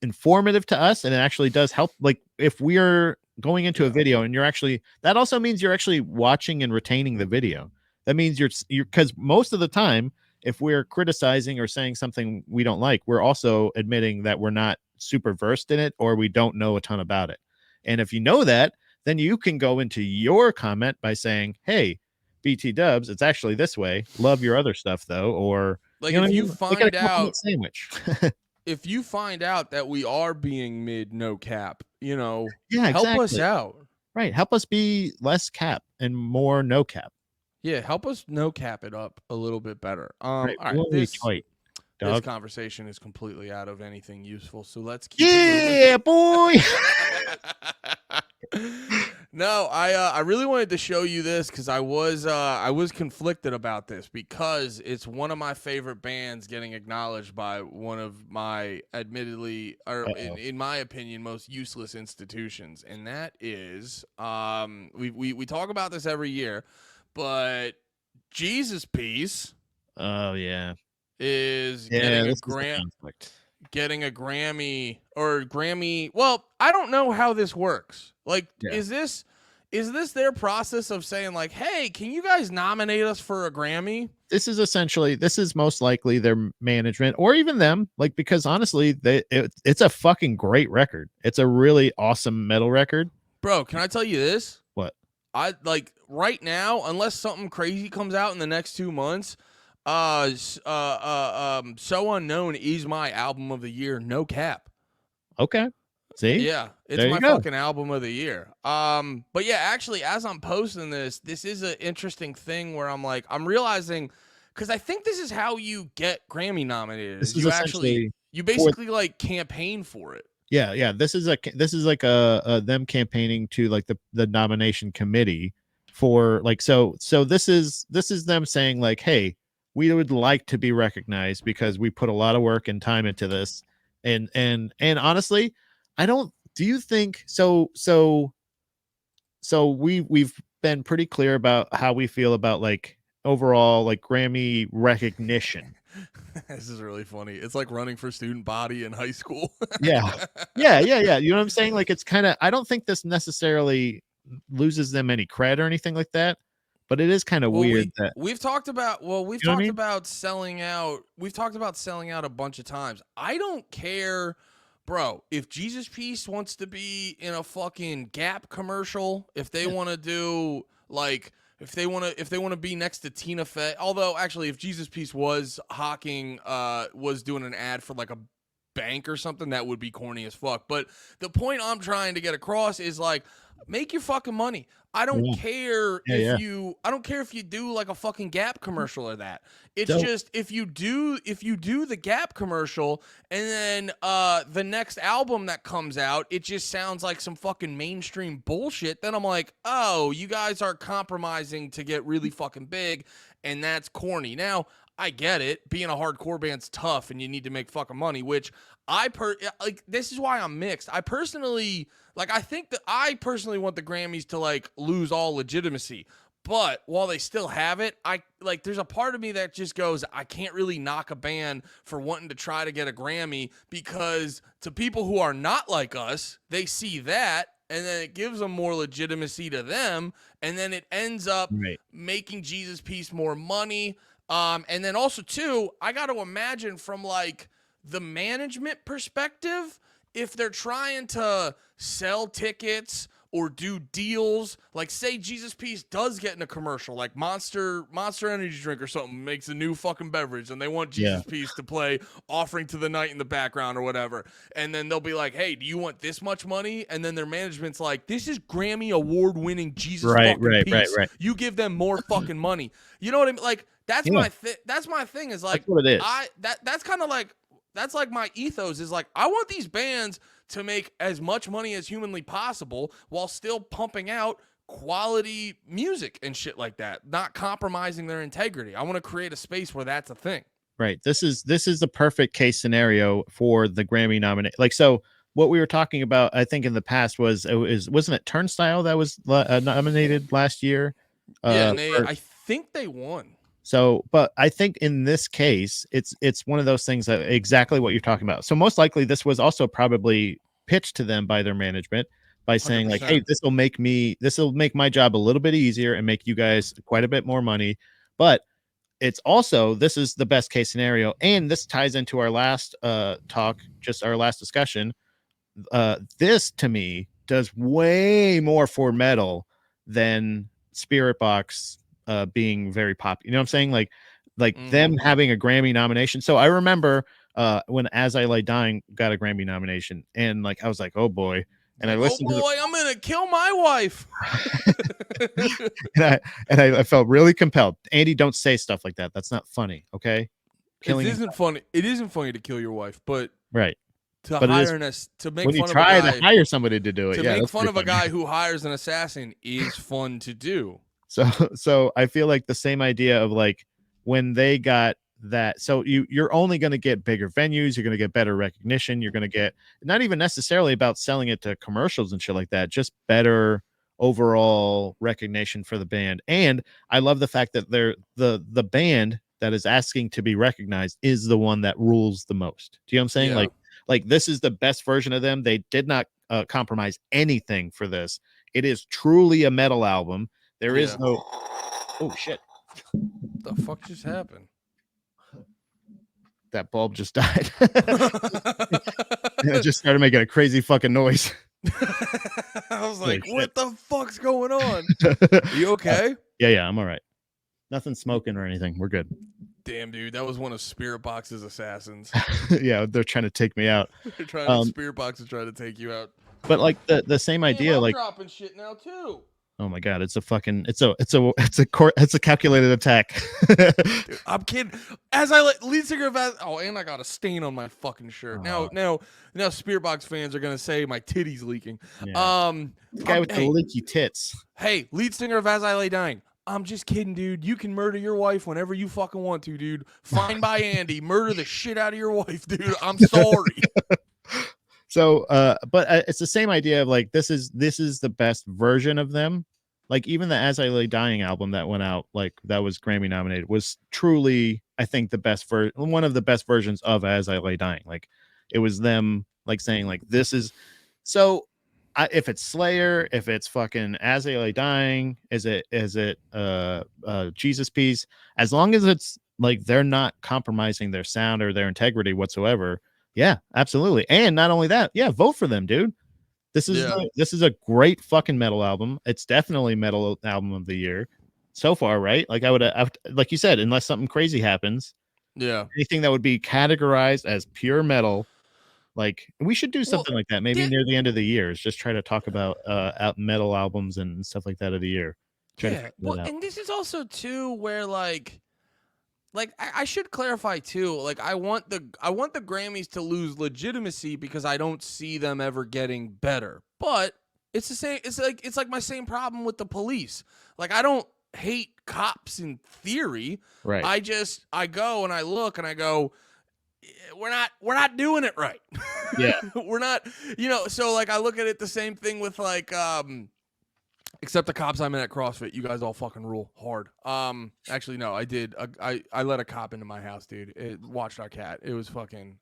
informative to us and it actually does help. Like if we are going into a video and that also means you're actually watching and retaining the video. That means you're because most of the time, if we're criticizing or saying something we don't like, we're also admitting that we're not super versed in it or we don't know a ton about it. And if you know that, then you can go into your comment by saying, hey, BT Dubs, it's actually this way. Love your other stuff, though. Or like if you find out sandwich. If you find out that we are being mid no cap, help us out. Right. Help us be less cap and more no cap. Yeah, help us no cap it up a little bit better. Right. All right, this conversation is completely out of anything useful, so let's keep it moving. Boy. No, I really wanted to show you this because I was conflicted about this because it's one of my favorite bands getting acknowledged by one of my admittedly or in my opinion most useless institutions, and that is we talk about this every year. But Jesus Piece, is getting a Grammy or Grammy. Well, I don't know how this works. Like, is this their process of saying like, hey, can you guys nominate us for a Grammy? This is most likely their management or even them. Like, because honestly, it's a fucking great record. It's a really awesome metal record. Bro, can I tell you this? What? I like right now, unless something crazy comes out in the next 2 months, So Unknown is my album of the year, no cap. Okay. See? Yeah, it's my fucking album of the year. But yeah, actually, as I'm posting this is an interesting thing where I'm realizing, because I think this is how you get Grammy nominated. You basically like campaign for it. Yeah. This is like a them campaigning to like the nomination committee for like so this is them saying like, hey, we would like to be recognized because we put a lot of work and time into this, and honestly, do you think so we've been pretty clear about how we feel about like overall like Grammy recognition. This is really funny. It's like running for student body in high school. Yeah. Yeah. You know what I'm saying? Like, it's kind of, I don't think this necessarily loses them any cred or anything like that, but it is kind of Well, weird that, we've talked about you know what I mean? selling out. We've talked about selling out a bunch of times. I don't care, bro. If Jesus Piece wants to be in a fucking Gap commercial, if they want to do like if they want to be next to Tina Fey. Although actually, if Jesus Piece was was doing an ad for like a bank or something, that would be corny as fuck. But the point I'm trying to get across is like, make your fucking money. I don't Yeah. care Yeah. I don't care if you do like a fucking Gap commercial or that. It's So- just if you do the Gap commercial and then the next album that comes out, it just sounds like some fucking mainstream bullshit, then I'm like, "Oh, you guys are compromising to get really fucking big, and that's corny." Now, I get it. Being a hardcore band's tough and you need to make fucking money, which this is why I'm mixed. I personally want the Grammys to like lose all legitimacy. But while they still have it, there's a part of me that just goes, I can't really knock a band for wanting to try to get a Grammy, because to people who are not like us, they see that and then it gives them more legitimacy to them, and then it ends up making Jesus Piece more money. And then also too, I got to imagine from like the management perspective, if they're trying to sell tickets or do deals, like say Jesus Piece does get in a commercial, like Monster Energy drink or something makes a new fucking beverage, and they want Jesus Piece to play Offering to the Night in the background or whatever, and then they'll be like, "Hey, do you want this much money?" And then their management's like, "This is Grammy award-winning Jesus fucking Piece. You give them more fucking money." You know what I mean? Like that's my thing is like, that's what it is. That's kind of like, that's like my ethos is like, I want these bands to make as much money as humanly possible while still pumping out quality music and shit like that, not compromising their integrity. I want to create a space where that's a thing. Right. This is the perfect case scenario for the Grammy nomination. Like, so what we were talking about, I think in the past wasn't it Turnstile that was nominated last year? And I think they won. So, but I think in this case, it's one of those things that exactly what you're talking about. So most likely this was also probably pitched to them by their management by saying 100%. Like, hey, this will make my job a little bit easier and make you guys quite a bit more money. But it's also, this is the best case scenario. And this ties into our last talk, just our last discussion. This to me does way more for metal than Spiritbox being very popular. You know what I'm saying? Like them having a Grammy nomination. So I remember when As I Lay Dying got a Grammy nomination, and like I was like, oh boy. And I listened to I'm gonna kill my wife. and I felt really compelled. Andy, don't say stuff like that. That's not funny. Okay. It isn't funny. It isn't funny to kill your wife, but right. To hire to make when fun you try of a guy, to hire somebody to do it, to make fun of a guy who hires an assassin is fun to do. So I feel like the same idea of like when they got that. So you're only going to get bigger venues. You're going to get better recognition. You're going to get not even necessarily about selling it to commercials and shit like that, just better overall recognition for the band. And I love the fact that the band that is asking to be recognized is the one that rules the most. Do you know what I'm saying? Yeah. Like this is the best version of them. They did not compromise anything for this. It is truly a metal album. There is no. Oh shit! What the fuck just happened? That bulb just died. It just started making a crazy fucking noise. I was like, what the fuck's going on? Are you okay? Yeah, I'm all right. Nothing smoking or anything. We're good. Damn, dude, that was one of Spiritbox's assassins. Yeah, they're trying to take me out. They're trying Spiritbox is trying to take you out. But like the same idea, I'm like dropping shit now too. Oh my god, it's a calculated attack. Dude, I'm kidding. Lead singer of and I got a stain on my fucking shirt. Now Spiritbox fans are gonna say my titty's leaking. Yeah. The guy with the leaky tits. Hey, lead singer of As I Lay Dying. I'm just kidding, dude. You can murder your wife whenever you fucking want to, dude. Fine by Andy. Murder the shit out of your wife, dude. I'm sorry. So, but it's the same idea of like this is the best version of them. Like even the As I Lay Dying album that went out, like that was Grammy nominated, was truly I think one of the best versions of As I Lay Dying. Like it was them like saying like this is so. If it's Slayer, if it's fucking As I Lay Dying, is it Jesus Piece? As long as it's like they're not compromising their sound or their integrity whatsoever, yeah, absolutely. And not only that, yeah, vote for them, dude. This is a great fucking metal album. It's definitely metal album of the year so far, right? Like I would like you said, unless something crazy happens, Yeah. anything that would be categorized as pure metal. Like we should do something like that maybe near the end of the year. Is just try to talk about metal albums and stuff like that of the year. Try to figure that out. And this is also too where like I should clarify too. Like I want the Grammys to lose legitimacy because I don't see them ever getting better. But it's the same. It's like my same problem with the police. Like I don't hate cops in theory. Right. I go and I look and I go, we're not doing it right. Yeah. We're not, so like I look at it the same thing with like except the cops I'm in at CrossFit, you guys all fucking rule hard. Actually no, I did. I let a cop into my house, dude. It watched our cat. It was fucking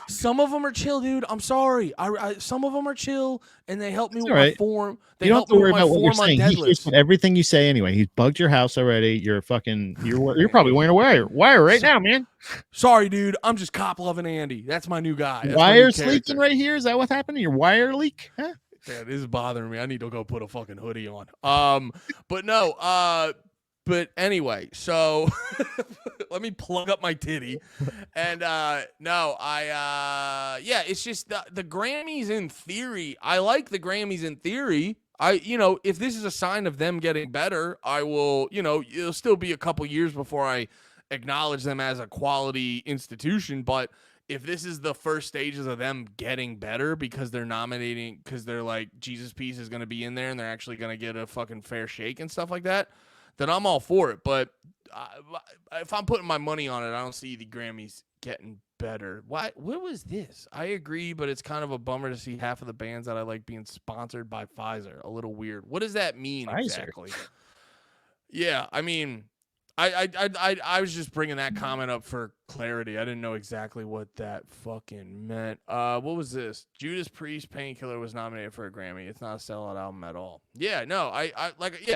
some of them are chill, dude. I'm sorry. Some of them are chill and they help me with my form. They help me with my form on deadlifts. Everything you say anyway. He's bugged your house already. You're probably wearing a wire right now, man. Sorry, dude. I'm just cop loving Andy. That's my new guy. Wire's leaking right here. Is that what happened? Your wire leak? Huh? Yeah, this is bothering me. I need to go put a fucking hoodie on. But no, but anyway, so let me plug up my titty. And it's just the Grammys in theory. I like the Grammys in theory. If this is a sign of them getting better, I will, it'll still be a couple years before I acknowledge them as a quality institution. But if this is the first stages of them getting better because they're nominating, because they're like, Jesus Piece is going to be in there and they're actually going to get a fucking fair shake and stuff like that, then I'm all for it. But if I'm putting my money on it, I don't see the Grammys getting better. What was this? I agree, but it's kind of a bummer to see half of the bands that I like being sponsored by Pfizer. A little weird. What does that mean exactly? Yeah, I mean, I was just bringing that comment up for clarity. I didn't know exactly what that fucking meant. What was this? Judas Priest Painkiller was nominated for a Grammy. It's not a sellout album at all. Yeah, no,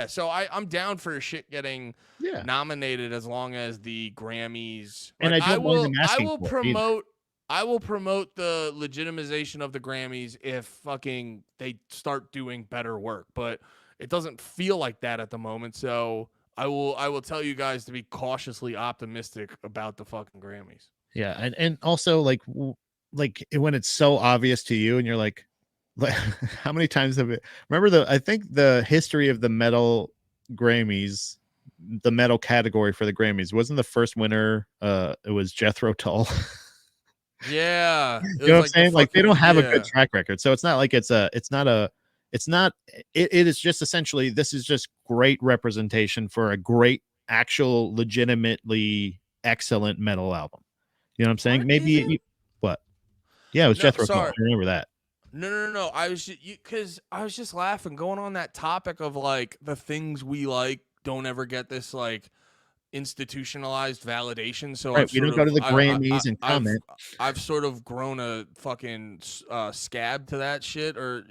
so I'm down for shit getting nominated as long as the Grammys. And like, I will promote the legitimization of the Grammys if fucking they start doing better work, but it doesn't feel like that at the moment. So I will tell you guys to be cautiously optimistic about the fucking Grammys. Yeah, and also like when it's so obvious to you, and you're like how many times have it? Remember I think the history of the metal Grammys, the metal category for the Grammys, wasn't the first winner. It was Jethro Tull. Yeah, you know what I'm saying? Like they don't have a good track record, so it's not like it is just essentially this is just great representation for a great actual legitimately excellent metal album. You know what I'm saying? What? Yeah, it was Jethro Tull. I remember that. No. I was just laughing going on that topic of like the things we like don't ever get this like institutionalized validation. So right, we don't go to the Grammys and comment. I've sort of grown a fucking scab to that shit, or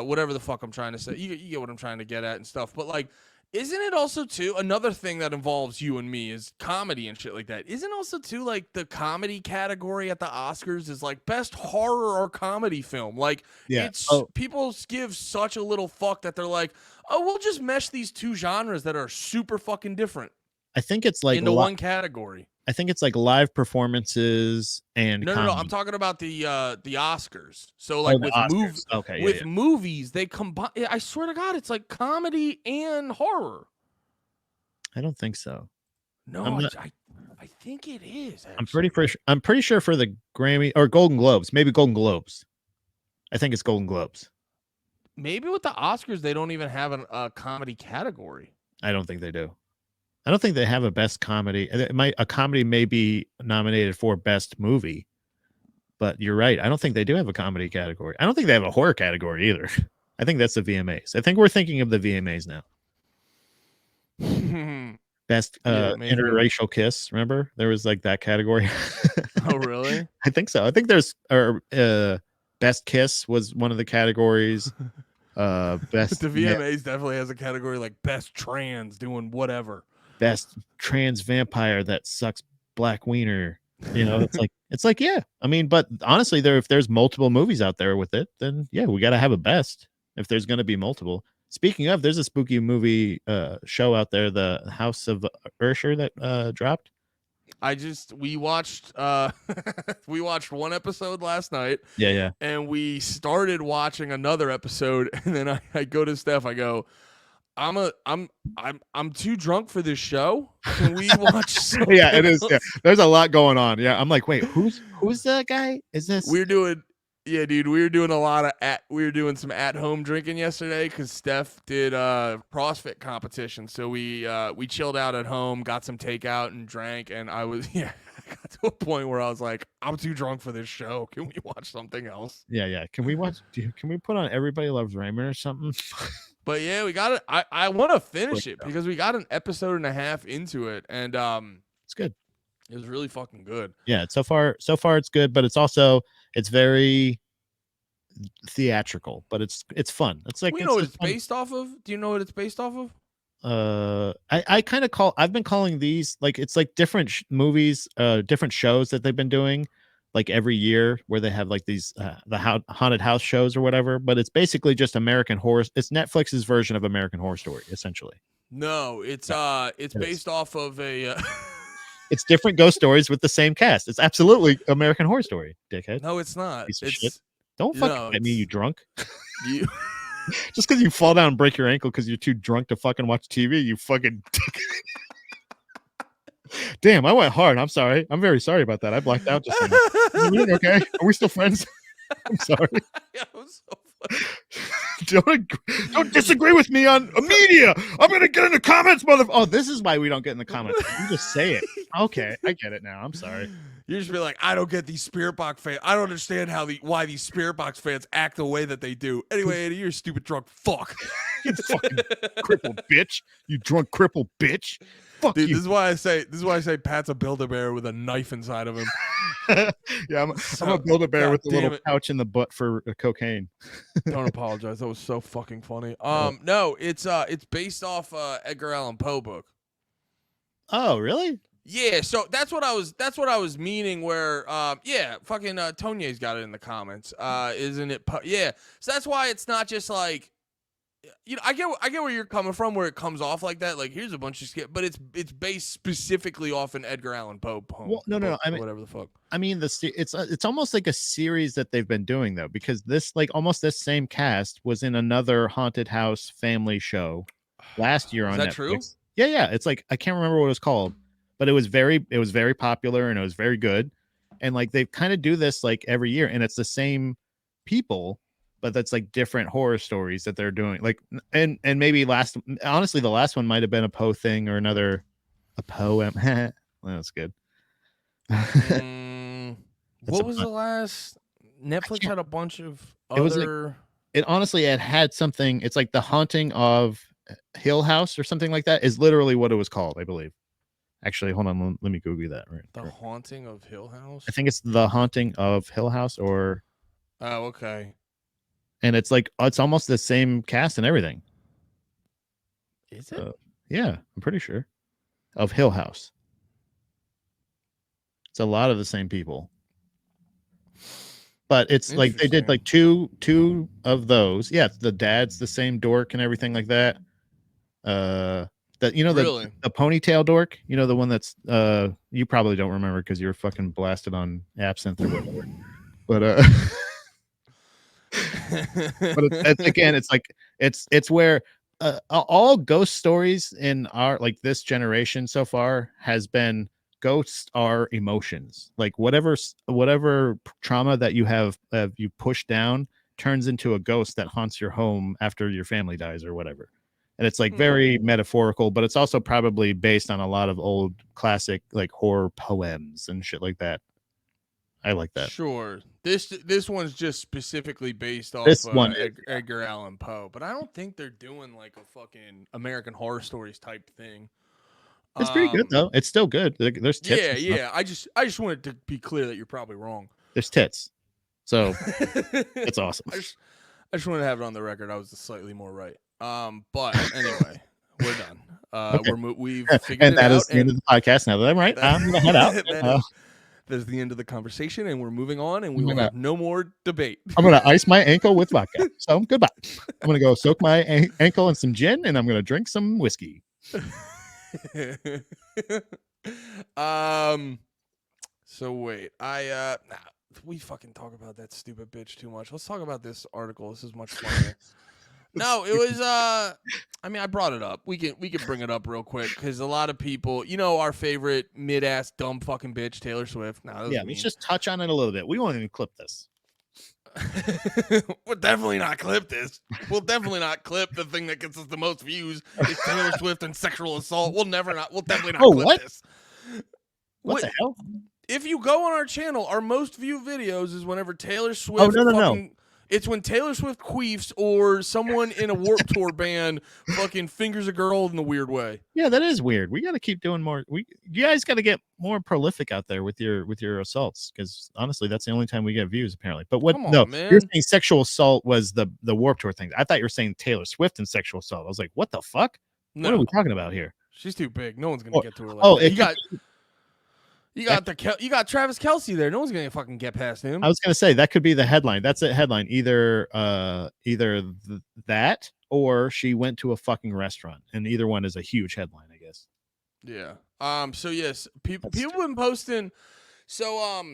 whatever the fuck I'm trying to say. You get what I'm trying to get at and stuff. But like, isn't it also too another thing that involves you and me is comedy and shit like that? Isn't also too like the comedy category at the Oscars is like best horror or comedy film? Like, people give such a little fuck that they're like, oh, we'll just mesh these two genres that are super fucking different. I think it's like into one category. I think it's like live performances and no. I'm talking about the Oscars. So like with movies, they combine. I swear to God, it's like comedy and horror. I don't think so. No, I think it is. Actually. I'm pretty sure for the Grammy or Golden Globes, maybe Golden Globes. I think it's Golden Globes. Maybe with the Oscars, they don't even have a comedy category. I don't think they do. I don't think they have a best comedy. A comedy may be nominated for best movie, but you're right. I don't think they do have a comedy category. I don't think they have a horror category either. I think that's the VMAs. I think we're thinking of the VMAs now. Best Yeah, maybe. interracial kiss. Remember, there was like that category. Oh, really? I think so. I think there's best kiss was one of the categories. But Best the VMAs definitely has a category like best trans doing whatever. best trans vampire that sucks black wiener. You know, it's like yeah. I mean, but honestly, if there's multiple movies out there with it, then yeah, we got to have a best. If there's going to be multiple. Speaking of, there's a spooky movie show out there, the House of Ursher that dropped. We watched we watched one episode last night. Yeah, yeah. And we started watching another episode, and then I go to Steph, I go, I'm too drunk for this show. Can we watch something Yeah, it is. else? Yeah. There's a lot going on. Yeah. I'm like, wait, who's that guy? Is this Yeah, dude, we were doing we were doing some at home drinking yesterday because Steph did CrossFit competition. So we chilled out at home, got some takeout and drank, and I got to a point where I was like, I'm too drunk for this show. Can we watch something else? Yeah, yeah. Can we put on Everybody Loves Raymond or something? But yeah, we got it. I want to finish it because we got an episode and a half into it, and It's good. it was really fucking good. Yeah, so far it's good, but it's very theatrical, but it's fun. It's like You know what it's based off of? Do you know what it's based off of? I've been calling these like it's like different movies, different shows that they've been doing like every year where they have like these haunted house shows or whatever, but it's basically just American Horror. It's Netflix's version of American Horror Story essentially. No, it's based off of a it's different ghost stories with the same cast. It's absolutely American Horror Story, dickhead. No, it's not. Piece of shit. Don't fucking at me, you drunk. You Just because you fall down and break your ankle because you're too drunk to fucking watch TV, you fucking dick. Damn, I went hard. I'm sorry. I'm very sorry about that. I blacked out just now. Okay? Are we still friends? I'm sorry. Yeah, it was so funny. Don't disagree with me on media. I'm gonna get in the comments, mother. Oh, this is why we don't get in the comments. You just say it. Okay, I get it now. I'm sorry. You just be like, I don't get these Spiritbox fans. I don't understand why these Spiritbox fans act the way that they do. Anyway, Eddie, you're a stupid drunk fuck. You fucking crippled bitch. You drunk crippled bitch. Fuck Dude, you. this is why I say Pat's a Build-A-Bear with a knife inside of him. Yeah, I'm a Build-A-Bear with a little it. pouch in the butt for cocaine. Don't apologize. That was so fucking funny. No, it's based off Edgar Allan Poe book. Oh, really? Yeah, so that's what I was meaning. Where fucking Tonye's got it in the comments. Isn't it? Yeah, so that's why it's not just like, you know, I get where you're coming from, where it comes off like that. Like, here's a bunch of skit, but it's based specifically off an Edgar Allan Poe poem. Well, no. I mean, whatever the fuck. I mean, it's almost like a series that they've been doing though, because this almost this same cast was in another haunted house family show last year on Is that Netflix. true? Yeah. It's like I can't remember what it was called, but it was very popular and it was very good. And like they kind of do this like every year, and it's the same people, but that's like different horror stories that they're doing. Like and maybe honestly, the last one might have been a Poe thing or a poem. Well, that's good. What was the last? Netflix had a bunch of It was other. It honestly had something. It's like The Haunting of Hill House or something like that. Is literally what it was called, I believe. Actually, hold on. Let me Google that. The Haunting of Hill House. I think it's The Haunting of Hill House, or. Oh, okay. And it's like it's almost the same cast and everything. Is it? Yeah, I'm pretty sure. Of Hill House. It's a lot of the same people. But it's like they did like two of those. Yeah, the dad's the same dork and everything like that. The ponytail dork, you know, the one that's you probably don't remember because you're fucking blasted on absinthe or whatever. But but it's again, it's like it's where all ghost stories in our like this generation so far has been ghosts are emotions. Like whatever trauma that you have you pushed down turns into a ghost that haunts your home after your family dies or whatever. And it's like very metaphorical, but it's also probably based on a lot of old classic like horror poems and shit like that. I like that. Sure. This one's just specifically based off Edgar Allan Poe, but I don't think they're doing like a fucking American Horror Stories type thing. It's pretty good though. It's still good. There's tits. Yeah, and stuff. yeah. I just wanted to be clear that you're probably wrong. There's tits. So it's awesome. I just wanted to have it on the record. I was slightly more right. But anyway, we're done. Okay. We've figured And it that out. is the end of the podcast. Now that I'm right, I'm gonna head out. That's the end of the conversation, and we're moving on, and we I'm will gonna- have no more debate. I'm gonna ice my ankle with vodka. So goodbye. I'm gonna go soak my ankle in some gin, and I'm gonna drink some whiskey. So wait, we fucking talk about that stupid bitch too much. Let's talk about this article. This is much funnier. No, it was I mean, I brought it up. We can bring it up real quick because a lot of people, our favorite mid-ass dumb fucking bitch, Taylor Swift. Yeah, let's just touch on it a little bit. We won't even clip this. We'll definitely not clip this. We'll definitely not clip the thing that gets us the most views is Taylor Swift and sexual assault. We'll definitely not clip this. What the hell? If you go on our channel, our most viewed videos is whenever Taylor Swift. No. It's when Taylor Swift queefs or someone in a Warped Tour band fucking fingers a girl in a weird way. Yeah, that is weird. We got to keep doing more. You guys got to get more prolific out there with your assaults, because honestly, that's the only time we get views apparently. But what? Come on, no, man. you're saying sexual assault was the Warped Tour thing. I thought you were saying Taylor Swift and sexual assault. I was like, what the fuck? No, what are we talking about here? She's too big. No one's gonna get to her. Like that. You got Travis Kelce there. No one's gonna fucking get past him. I was gonna say that could be the headline. That's a headline. Either that or she went to a fucking restaurant, and either one is a huge headline, I guess. Yeah. So yes, people have been posting. So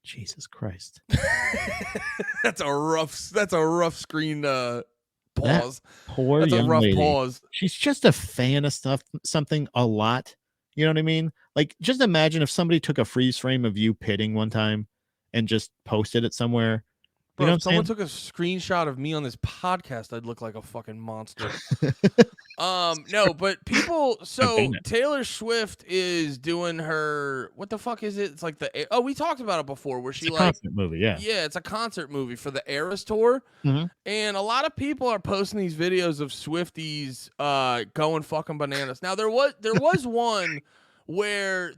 Jesus Christ. that's a rough screen pause. That poor That's young a rough lady. pause. She's just a fan of something a lot. You know what I mean? Like, just imagine if somebody took a freeze frame of you pitting one time and just posted it somewhere. Bro, You know if someone took a screenshot of me on this podcast, I'd look like a fucking monster. No, but people. So Taylor Swift is doing her. What the fuck is it? It's like we talked about it before, where she it's a concert movie, yeah. Yeah, it's a concert movie for the Eras tour, and a lot of people are posting these videos of Swifties going fucking bananas. Now there was one where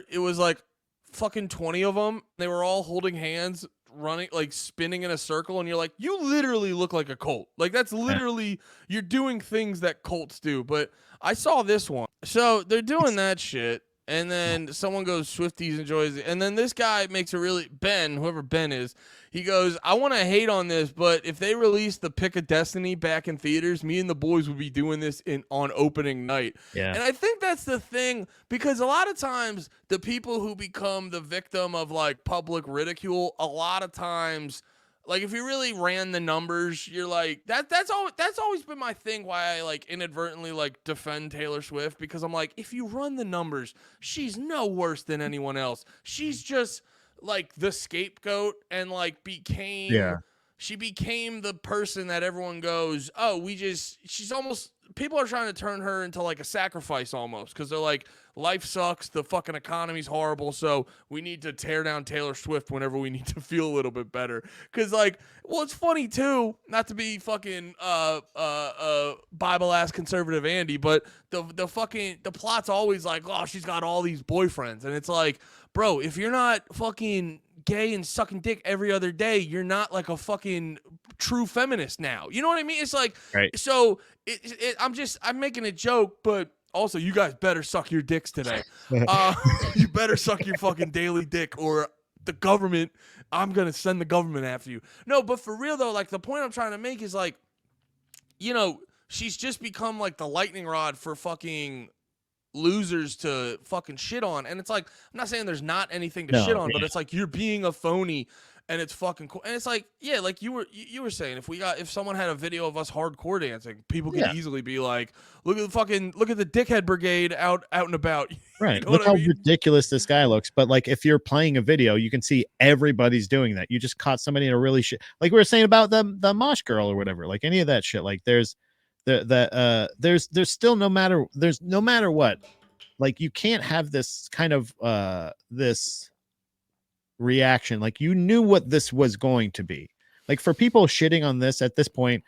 it was like fucking 20 of them. They were all holding hands, running, like spinning in a circle, and you're like, you literally look like a cult. Like, that's literally, you're doing things that cults do. But I saw this one. So they're doing that shit, and then someone goes, Swifties enjoys it. And then this guy makes a really, whoever Ben is, he goes, I want to hate on this, but if they release the Pick of Destiny back in theaters, me and the boys would be doing this on opening night. Yeah. And I think that's the thing, because a lot of times the people who become the victim of like public ridicule, a lot of times, like if you really ran the numbers, you're like, that's always been my thing, why I like inadvertently like defend Taylor Swift, because I'm like, if you run the numbers, she's no worse than anyone else. She's just like the scapegoat, and like she became the person that everyone goes, oh, she's almost, people are trying to turn her into like a sacrifice almost, because they're like, life sucks, the fucking economy's horrible, so we need to tear down Taylor Swift whenever we need to feel a little bit better. Because like, well, it's funny too, not to be fucking Bible ass conservative Andy, but the plot's always like, oh, she's got all these boyfriends, and it's like, bro, if you're not fucking gay and sucking dick every other day, you're not like a fucking true feminist now. You know what I mean? It's like, right. So I'm making a joke, but also you guys better suck your dicks today. You better suck your fucking daily dick, or the government, I'm going to send the government after you. No, but for real though, like the point I'm trying to make is like, she's just become like the lightning rod for fucking losers to fucking shit on. And it's like, I'm not saying there's not anything to shit on, but it's like, you're being a phony, and it's fucking cool. And it's like, yeah, like you were saying, if someone had a video of us hardcore dancing, people could easily be like, look at the dickhead brigade out and about. Right. You know Look how I mean? ridiculous this guy looks. But like, if you're playing a video, you can see everybody's doing that. You just caught somebody in a really shit, like we were saying about the mosh girl or whatever, like any of that shit. Like there's still no matter what, like you can't have this kind of this reaction. Like, you knew what this was going to be. Like, for people shitting on this at this point,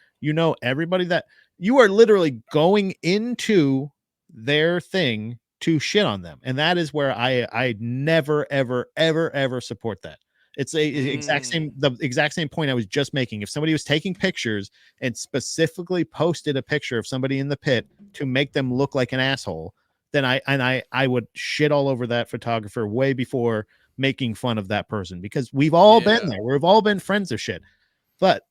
everybody that you are literally going into their thing to shit on them, and that is where I never ever support that. It's the exact same point I was just making. If somebody was taking pictures and specifically posted a picture of somebody in the pit to make them look like an asshole, then I would shit all over that photographer way before making fun of that person, because we've all been there. We've all been friends of shit, but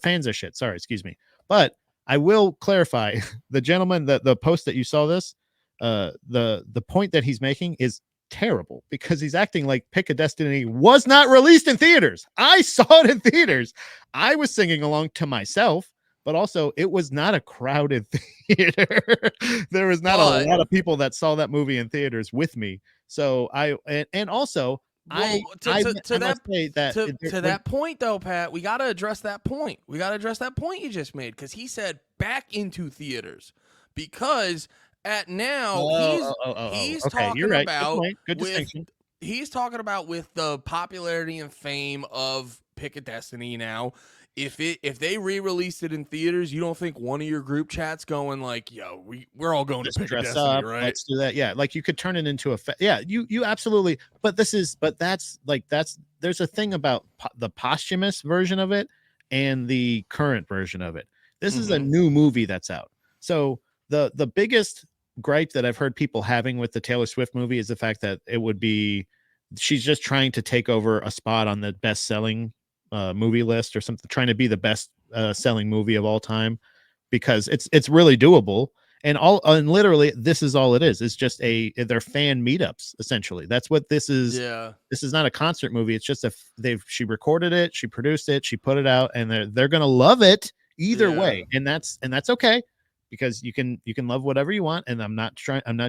fans of shit. Sorry, excuse me. But I will clarify the gentleman that the post that you saw this, the point that he's making is terrible, because he's acting like Pick a Destiny was not released in theaters. I saw it in theaters. I was singing along to myself, but also it was not a crowded theater. There was not a lot of people that saw that movie in theaters with me. So and also well, I to must say that that point though, Pat, we got to address that point. We got to address that point you just made, because he said back into theaters, because at now he's okay, talking you're right. about Good distinction. He's talking about with the popularity and fame of Pick a Destiny now. If they re-released it in theaters, you don't think one of your group chats going like, "Yo, we're all going Just to Pick a dress Destiny, up, right?" let's do that. Yeah, like you could turn it into a you absolutely. But there's a thing about the posthumous version of it and the current version of it. This is a new movie that's out. So the biggest gripe that I've heard people having with the Taylor Swift movie is the fact that she's just trying to take over a spot on the best-selling movie list or something, trying to be the best selling movie of all time, because it's really doable. And literally this is all it is. It's just they're fan meetups, essentially. That's what this is. Yeah. This is not a concert movie. It's just she recorded it, she produced it, she put it out, and they're gonna love it either way. And that's okay, because you can love whatever you want, and I'm not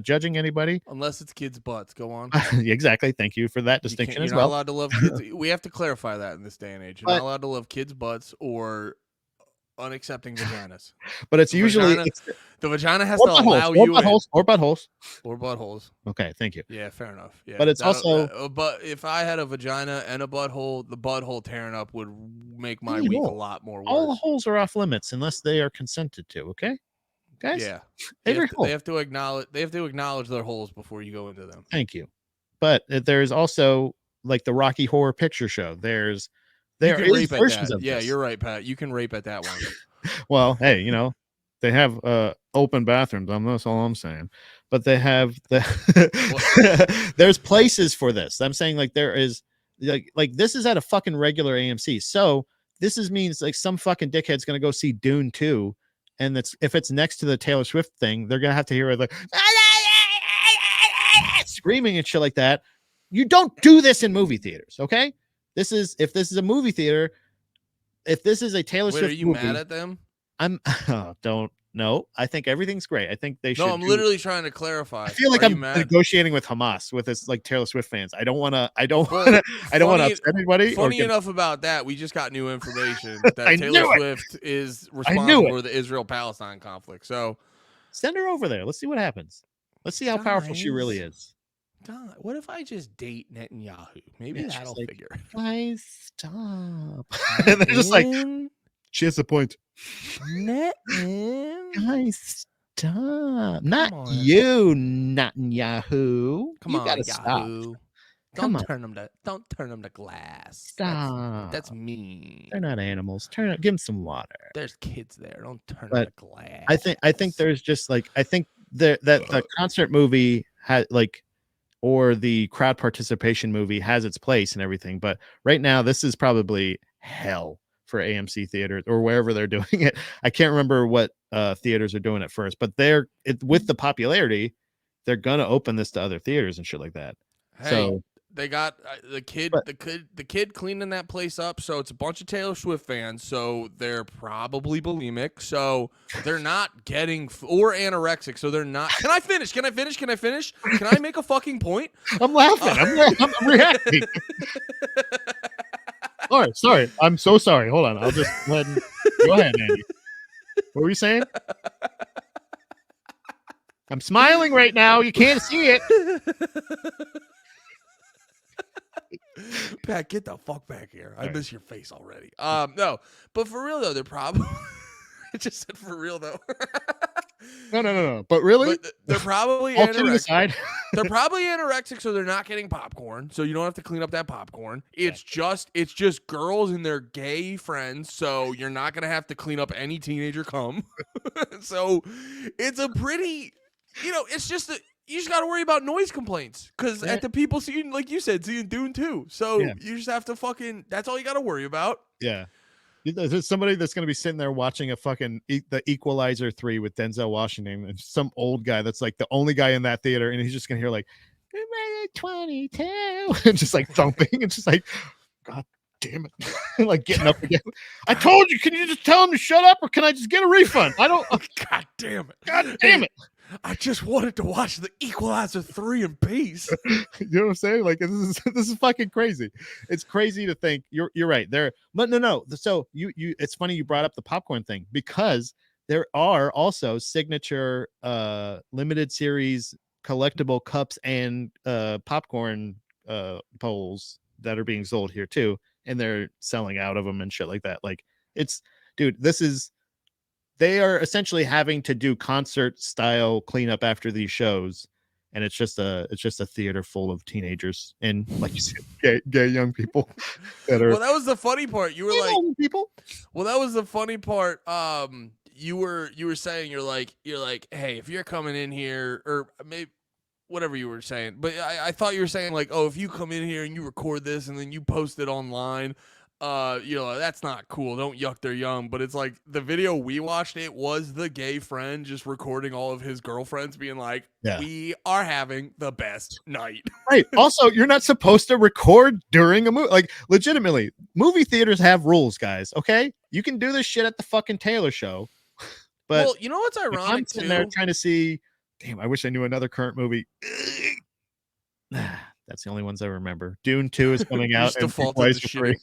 judging anybody Unless it's kids' butts. Go on. Exactly. Thank you for that distinction as well. You're not allowed to love kids. We have to clarify that in this day and age. You're not allowed to love kids' butts or unaccepting vaginas. But it's usually the vagina has to allow you or buttholes. Or buttholes. Okay, thank you. Yeah, fair enough. Yeah, but it's also but if I had a vagina and a butthole, the butthole tearing up would make my week a lot more worse. All the holes are off limits unless they are consented to. Okay, guys. Yeah, they have to acknowledge their holes before you go into them. Thank you. But there's also like the Rocky Horror Picture Show. There is versions of this. You're right, Pat. You can rape at that one. Well, hey, they have open bathrooms. That's all I'm saying. But they have there's places for this. I'm saying like there is like this is at a fucking regular AMC. So this means like some fucking dickhead's gonna go see Dune 2, and if it's next to the Taylor Swift thing, they're gonna have to hear it like screaming and shit like that. You don't do this in movie theaters, okay? If this is a movie theater, if this is a Taylor Swift movie, are you mad at them? Don't know. I think everything's great. I think they should. No, I'm literally trying to clarify. I feel like I'm negotiating with Hamas with this like Taylor Swift fans. I don't want to upset anybody. Funny enough about that, we just got new information that Taylor Swift is responsible for the Israel-Palestine conflict. So send her over there. Let's see what happens. Let's see how powerful she really is. God, what if I just date Netanyahu? Maybe that'll figure. Guys, stop. And they're just like, she has a point. Guys, stop. Not you, Netanyahu. Come on, gotta stop. Don't turn them to glass. Stop. That's mean. They're not animals. Give them some water. There's kids there. Don't turn them to glass. I think there's just like that the concert movie had like, or the crowd participation movie has its place and everything, but right now this is probably hell for AMC theaters or wherever they're doing it. I can't remember what theaters are doing it first, but with the popularity, they're gonna open this to other theaters and shit like that. Hey, so they got the kid cleaning that place up. So it's a bunch of Taylor Swift fans. So they're probably bulimic. So they're not getting or anorexic. So they're not. Can I finish? Can I make a fucking point? I'm laughing. I'm reacting. Sorry. I'm so sorry. Hold on. I'll just go ahead, Andy. What were you saying? I'm smiling right now. You can't see it. Pat, get the fuck back here. I miss your face already. No, but for real though, they're probably. I just said for real though. No. But really, But they're probably all kidding anorexic. aside, They're probably anorexic, so they're not getting popcorn. So you don't have to clean up that popcorn. It's just girls and their gay friends. So you're not gonna have to clean up any teenager cum. So it's a pretty, it's just you just got to worry about noise complaints because Yeah. at the people seeing, like you said, seeing Dune 2. So Yeah. you just have to that's all you got to worry about. yeah. There's somebody that's going to be sitting there watching a fucking the Equalizer 3 with Denzel Washington, and some old guy that's like the only guy in that theater, and he's just going to hear like 22 and just like thumping and just like, God damn it. Like getting up again. I told you, can you just tell him to shut up or can I just get a refund? I don't. God damn it. God damn it. I just wanted to watch the Equalizer 3 in peace. You know what I'm saying? Like this is fucking crazy. It's crazy to think you're right there, but no. So you it's funny you brought up the popcorn thing because there are also signature limited series collectible cups and popcorn bowls that are being sold here too, and they're selling out of them and shit like that. Like it's dude, they are essentially having to do concert style cleanup after these shows, and it's just a theater full of teenagers and, like you said, gay young people that are. Well, that was the funny part. You were like, people. Well, that was the funny part. You were saying you're like, hey, if you're coming in here, or maybe whatever you were saying, but I thought you were saying like, oh, if you come in here and you record this and then you post it online. That's not cool. Don't yuck their yum. But it's like the video we watched, it was the gay friend just recording all of his girlfriends being like, we are having the best night. Right. Also, you're not supposed to record during a movie. Like, legitimately, movie theaters have rules, guys. Okay? You can do this shit at the fucking Taylor show. But well, you know what's ironic I'm sitting there trying to see, damn, I wish I knew another current movie. That's the only ones I remember. Dune 2 is coming out. And defaulted to shitting.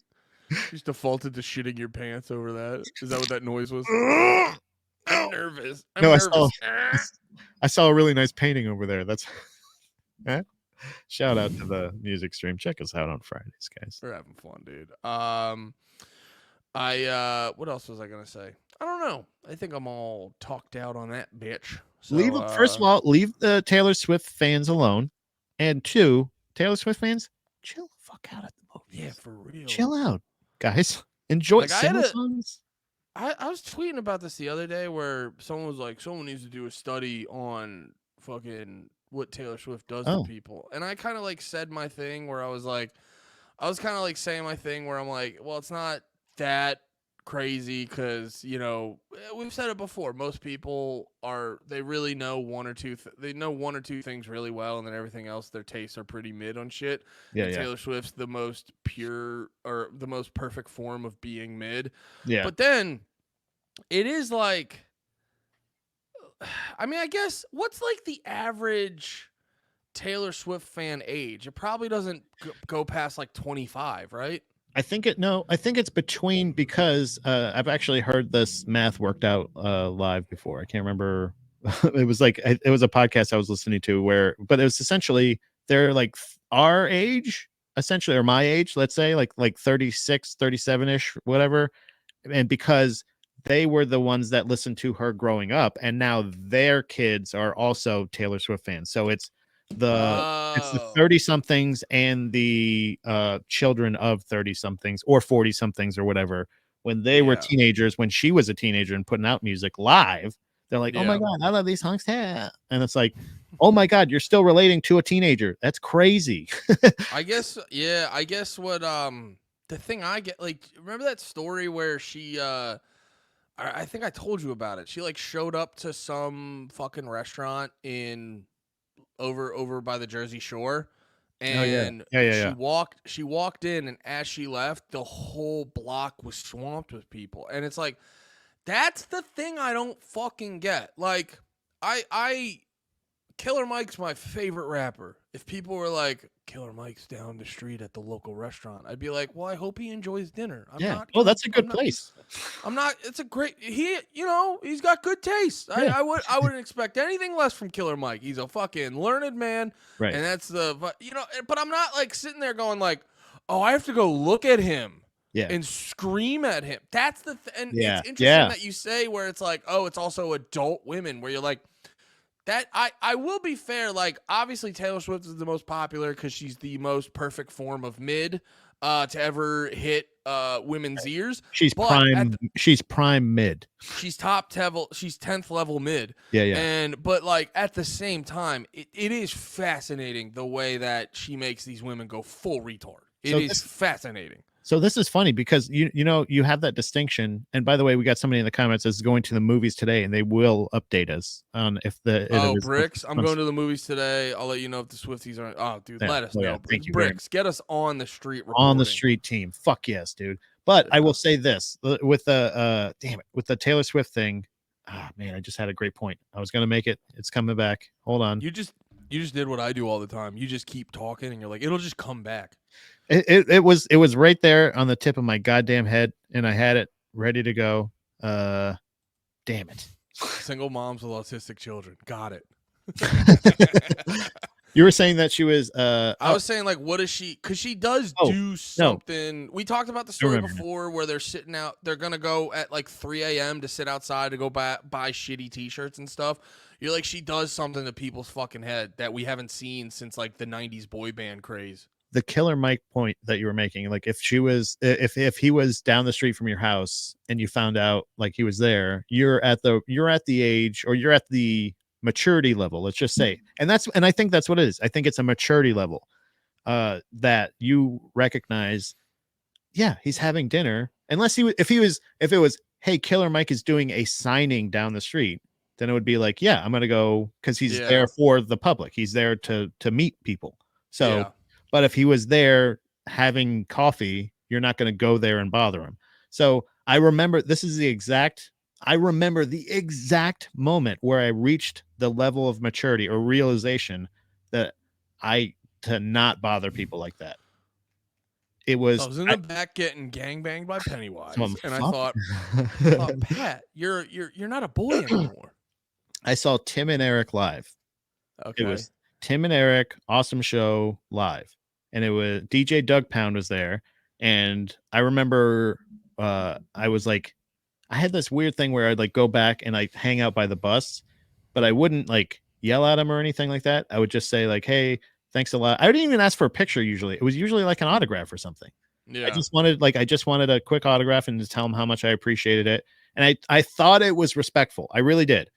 Just defaulted to shitting your pants over that. Is that what that noise was? I'm nervous. I'm nervous. I saw a really nice painting over there. That's shout out to the music stream. Check us out on Fridays, guys. We're having fun, dude. What else was I gonna say? I don't know. I think I'm all talked out on that bitch. So, First of all, leave the Taylor Swift fans alone, and two, Taylor Swift fans, chill the fuck out at the movies. Yeah, for real. Chill out, guys. Enjoy songs. I was tweeting about this the other day where someone was like, someone needs to do a study on fucking what Taylor Swift does to people. And I kind of like said my thing where I was kind of like saying my thing where I'm like, well, it's not that crazy because, we've said it before. Most people they really know one or two things really well, and then everything else, their tastes are pretty mid on shit. Yeah, Taylor Swift's the most pure or the most perfect form of being mid. Yeah. But then it is like, I mean, I guess what's like the average Taylor Swift fan age? It probably doesn't go past like 25, right? I think it's between, because I've actually heard this math worked out live before. I can't remember. It was a podcast I was listening to but it was essentially they're like our age, essentially, or my age, let's say like 36, 37-ish, whatever. And because they were the ones that listened to her growing up, and now their kids are also Taylor Swift fans. So it's the 30-somethings and the children of 30-somethings or 40-somethings or whatever. When they were teenagers, when she was a teenager and putting out music live, they're like, oh my God, I love these songs. And it's like, oh my God, you're still relating to a teenager. That's crazy. I guess what the thing I get, like, remember that story where she I think I told you about it. She like showed up to some fucking restaurant over by the Jersey Shore, and she walked in, and as she left, the whole block was swamped with people. And it's like, that's the thing I don't fucking get. Like, I Killer Mike's my favorite rapper. If people were like, Killer Mike's down the street at the local restaurant, I'd be like, well, I hope he enjoys dinner. That's a good place. It's a great, he's got good taste. Yeah. I wouldn't expect anything less from Killer Mike. He's a fucking learned man. Right. And that's but I'm not like sitting there going like, oh, I have to go look at him and scream at him. That's the and Yeah. it's interesting Yeah. that you say where it's like, oh, it's also adult women, where you're like, that I will be fair, like obviously Taylor Swift is the most popular because she's the most perfect form of mid to ever hit women's ears. She's But prime mid. she's top level, she's 10th level mid. Yeah, yeah. And but like at the same time, it is fascinating the way that she makes these women go full retard. It is fascinating. So this is funny because you have that distinction. And by the way, we got somebody in the comments that's going to the movies today, and they will update us on if Bricks. I'm going to the movies today. I'll let you know if the Swifties are. Oh, dude, let us know. Yeah, thank you, Bricks. Get us on the street. On the street team. Fuck yes, dude. But I will say this with the with the Taylor Swift thing. Ah, man, I just had a great point. I was gonna make it. It's coming back. Hold on. You just did what I do all the time. You just keep talking, and you're like, it'll just come back. It was right there on the tip of my goddamn head, and I had it ready to go. Damn it. Single moms with autistic children. Got it. You were saying that she was I was saying, like, what is she? Because she does do something. No. We talked about the story before where they're sitting out. They're gonna go at like 3 a.m. to sit outside to go buy shitty T-shirts and stuff. You're like, she does something to people's fucking head that we haven't seen since like the 90s boy band craze. The Killer Mike point that you were making, like if he was down the street from your house and you found out like he was there, you're at the age, or you're at the maturity level, let's just say, and I think that's what it is. I think it's a maturity level that you recognize, yeah, he's having dinner. Unless if it was, hey, Killer Mike is doing a signing down the street, then it would be like, yeah, I'm gonna go, because he's there for the public, he's there to meet people. So but if he was there having coffee, you're not going to go there and bother him. So I remember the exact moment where I reached the level of maturity or realization that to not bother people like that. It was. I was in the back getting gangbanged by Pennywise, and I thought, Pat, you're not a boy anymore. I saw Tim and Eric live. Okay. It was Tim and Eric, awesome show live. And it was DJ Doug Pound was there. And I remember I was like, I had this weird thing where I'd like go back and like hang out by the bus, but I wouldn't like yell at him or anything like that. I would just say like, hey, thanks a lot. I didn't even ask for a picture usually. It was usually like an autograph or something. Yeah. I just wanted a quick autograph and to tell him how much I appreciated it. And I thought it was respectful. I really did.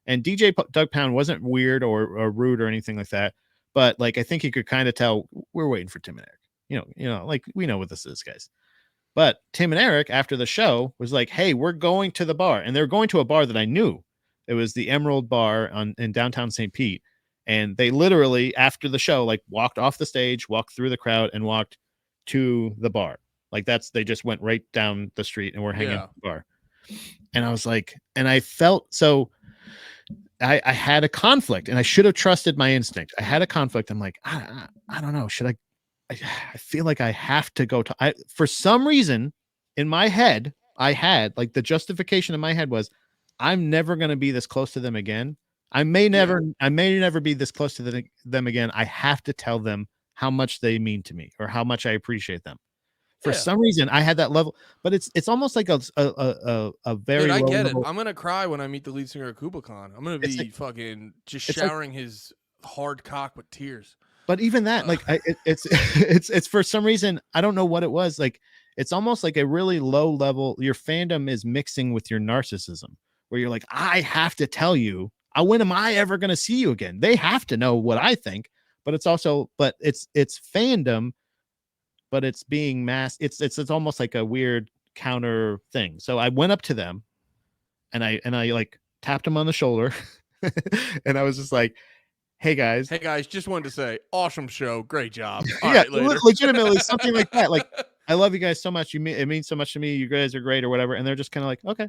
And DJ Doug Pound wasn't weird or rude or anything like that. But like, I think you could kind of tell we're waiting for Tim and Eric. You know, like we know what this is, guys. But Tim and Eric, after the show, was like, hey, we're going to the bar. And they're going to a bar that I knew. It was the Emerald Bar in downtown St. Pete. And they literally, after the show, like walked off the stage, walked through the crowd, and walked to the bar. Like they just went right down the street and we're hanging at the bar. And I was like, and I felt so. I had a conflict, and I should have trusted my instinct. I had a conflict. I'm like, I don't know. Should I feel like I have to go to, for some reason in my head, I had like the justification in my head was, I'm never going to be this close to them again. I may never be this close to them again. I have to tell them how much they mean to me or how much I appreciate them. For some reason, I had that level, but it's almost like a very. Dude, I get level. it. I'm gonna cry when I meet the lead singer of KubaCon. I'm gonna be fucking just showering his hard cock with tears. But even that, like, it's for some reason, I don't know what it was. Like, it's almost like a really low level. Your fandom is mixing with your narcissism, where you're like, I have to tell you, when am I ever gonna see you again? They have to know what I think, but it's also, it's fandom. But it's being masked. It's almost like a weird counter thing. So I went up to them and I like tapped them on the shoulder and I was just like, hey guys, just wanted to say, awesome show, great job. Yeah, legitimately something like that. Like, I love you guys so much. It means so much to me. You guys are great or whatever. And they're just kind of like, okay,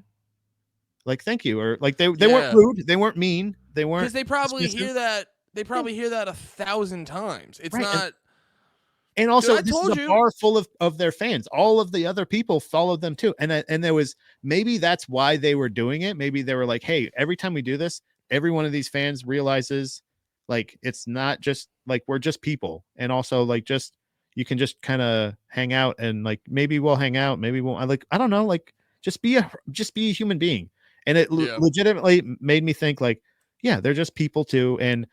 like, thank you. Or like they weren't rude. They weren't mean. They weren't, because they probably hear that. They probably hear that 1,000 times. It's not. And also, this is a bar full of their fans. All of the other people followed them too. And there was, maybe that's why they were doing it. Maybe they were like, hey, every time we do this, every one of these fans realizes like, it's not just like, we're just people. And also like, just, you can just kind of hang out and like maybe we'll hang out, maybe we'll I don't know, like just be a human being. And it Yeah. legitimately made me think like, yeah, they're just people too. And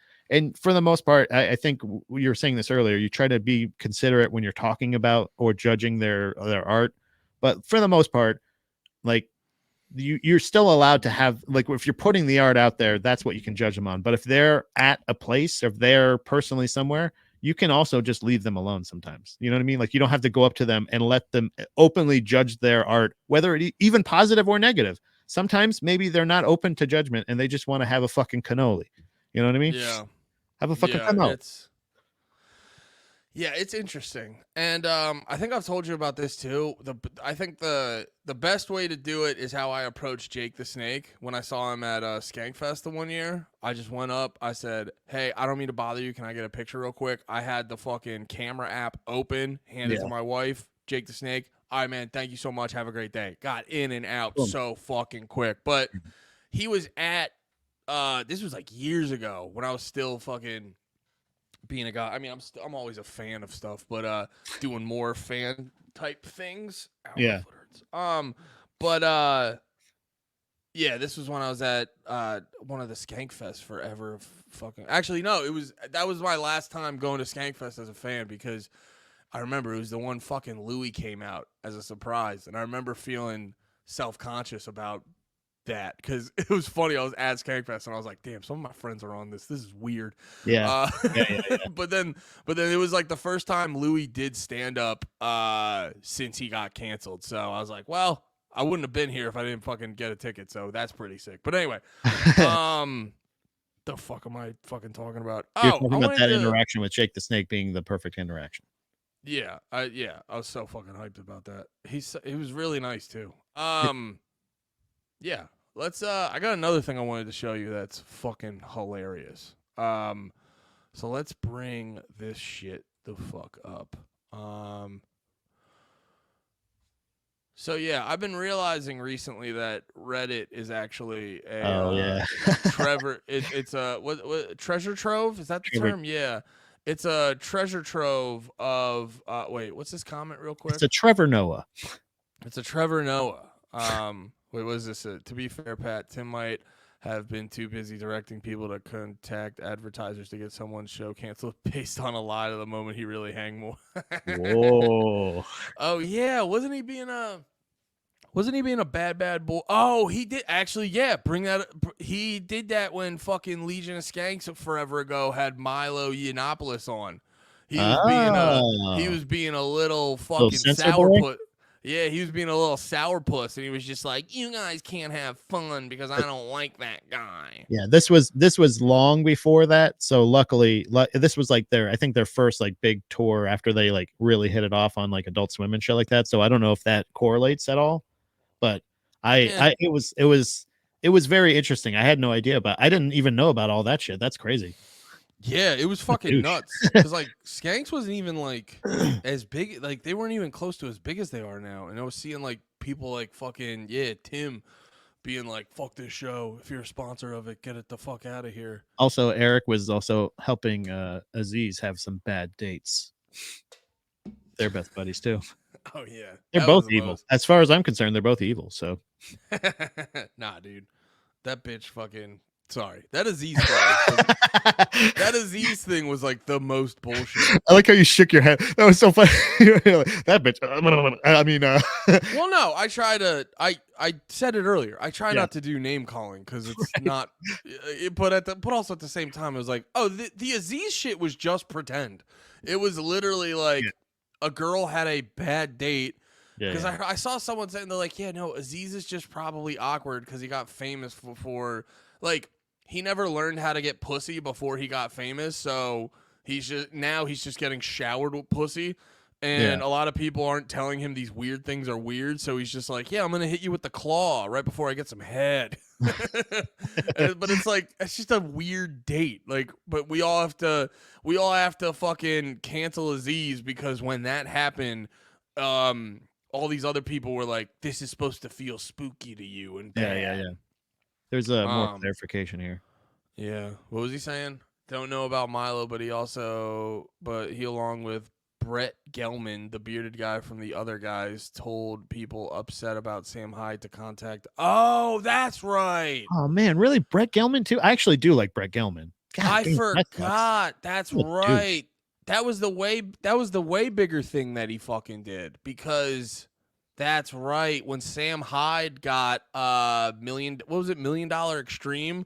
for the most part, I think you were saying this earlier, you try to be considerate when you're talking about or judging their art, but for the most part, like you're still allowed to have, like, if you're putting the art out there, that's what you can judge them on. But if they're at a place, if they're personally somewhere, you can also just leave them alone sometimes. You know what I mean? Like you don't have to go up to them and let them openly judge their art, whether it even positive or negative. Sometimes maybe they're not open to judgment and they just want to have a fucking cannoli. You know what I mean? Yeah. Have a fucking Yeah. cannoli. It's interesting, and I think I've told you about this too. I think the best way to do it is how I approached Jake the Snake when I saw him at Skankfest the one year. I just went up. I said, "Hey, I don't mean to bother you. Can I get a picture real quick?" I had the fucking camera app open, handed it to my wife, Jake the Snake. All right, man. Thank you so much. Have a great day. Got in and out Boom. so fucking quick. But he was at this was like years ago when I was still fucking being a guy. I mean, I'm always a fan of stuff, but doing more fan type things. Ow, my Yeah. foot hurts. But yeah, this was when I was at one of the Skankfest forever. Fucking actually, no, that was my last time going to Skankfest as a fan because I remember it was the one fucking Louis came out as a surprise, and I remember feeling self-conscious about that because it was funny. I was at Skankfest and I was like, "Damn, some of my friends are on this. This is weird." Yeah. But then it was like the first time Louis did stand up since he got canceled. So I was like, "Well, I wouldn't have been here if I didn't fucking get a ticket." So that's pretty sick. But anyway, the fuck am I fucking talking about? You're Oh, talking I about wanted that to. interaction with Jake the Snake being the perfect interaction. Yeah, I was so fucking hyped about that. He was really nice too. Yeah. Let's I got another thing I wanted to show you that's fucking hilarious. So let's bring this shit the fuck up. So yeah, I've been realizing recently that Reddit is actually a Trevor it's a what treasure trove? Is that the term? Yeah. It's a treasure trove of wait, what's this comment real quick? It's a Trevor Noah. It's a Trevor Noah. Wait, what is this? To be fair, Pat, Tim might have been too busy directing people to contact advertisers to get someone's show canceled based on a lie to the moment he really hang more. Whoa. Oh yeah, wasn't he being a bad boy? Oh, he did actually. Yeah, bring that. He did that when fucking Legion of Skanks forever ago had Milo Yiannopoulos on. He was being a little fucking sourpuss. Yeah, he was being a little sourpuss, and he was just like, "You guys can't have fun because I don't like that guy." Yeah, this was long before that. So luckily, this was like I think their first like big tour after they like really hit it off on like Adult Swim and shit like that. So I don't know if that correlates at all, but it was very interesting. I had no idea about. I didn't even know about all that shit. That's crazy. Yeah, it was fucking nuts. Because like Skanks wasn't even like as big. Like they weren't even close to as big as they are now. And I was seeing like people like fucking Tim being like, "Fuck this show. If you're a sponsor of it, get it the fuck out of here." Also, Eric was also helping Aziz have some bad dates. They're best buddies too. Oh yeah, they're both evil. As far as I'm concerned, they're both evil. So, nah, dude, that bitch fucking. Sorry, that Aziz thing. That Aziz thing was like the most bullshit. I like how you shook your head. That was so funny. That bitch. I mean, well, no, I try to. I said it earlier. I try not to do name calling because it's not. But also at the same time, it was like, oh, the Aziz shit was just pretend. It was literally like a girl had a bad date. Because I saw someone saying they're like, yeah, no, Aziz is just probably awkward because he got famous for like. He never learned how to get pussy before he got famous, so he's just getting showered with pussy, and a lot of people aren't telling him these weird things are weird, so he's just like, yeah, I'm gonna hit you with the claw right before I get some head. But it's like it's just a weird date, like. But we all have to fucking cancel Aziz because when that happened, all these other people were like, this is supposed to feel spooky to you and bad. Yeah. There's more clarification here. Yeah. What was he saying? Don't know about Milo, but he along with Brett Gelman, the bearded guy from the other guys, told people upset about Sam Hyde to contact. Oh, that's right. Oh man, really? Brett Gelman too? I actually do like Brett Gelman. God I damn, that sucks. forgot. That's What a douche. right. That was the way bigger thing that he fucking did, because that's right. When Sam Hyde got $1 million Extreme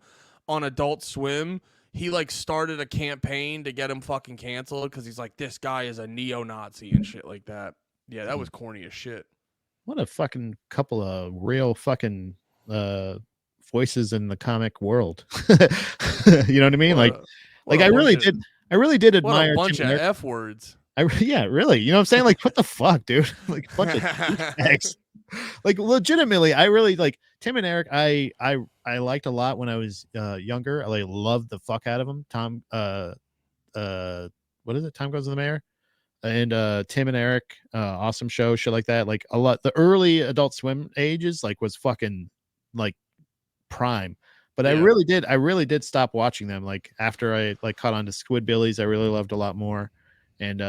on Adult Swim, he like started a campaign to get him fucking canceled because he's like, this guy is a neo-Nazi and shit like that. Yeah, that was corny as shit. What a fucking couple of real fucking voices in the comic world. You know what I mean? What I a really bunch of- did What a admire bunch Tim of and Eric. F words. Yeah, really. You know what I'm saying? Like, what the fuck, dude? Like a bunch of douchebags. Like, legitimately, I really like Tim and Eric. I liked a lot when I was younger. I like loved the fuck out of them. Tom what is it? Time Goes to the Mayor. And Tim and Eric, awesome show, shit like that. Like a lot, the early Adult Swim ages, like was fucking like prime. But Yeah. I really did stop watching them. Like after I like caught on to Squidbillies, I really loved a lot more. And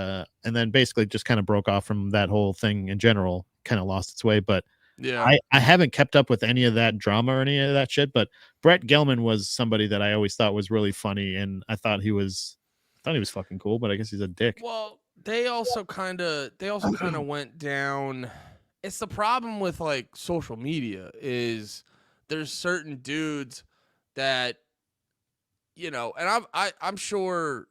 then basically just kind of broke off from that whole thing in general, kind of lost its way. But Yeah. I haven't kept up with any of that drama or any of that shit. But Brett Gelman was somebody that I always thought was really funny, and I thought he was fucking cool, but I guess he's a dick. Well, they also kind of went down. It's the problem with like social media is there's certain dudes that, you know, and I'm sure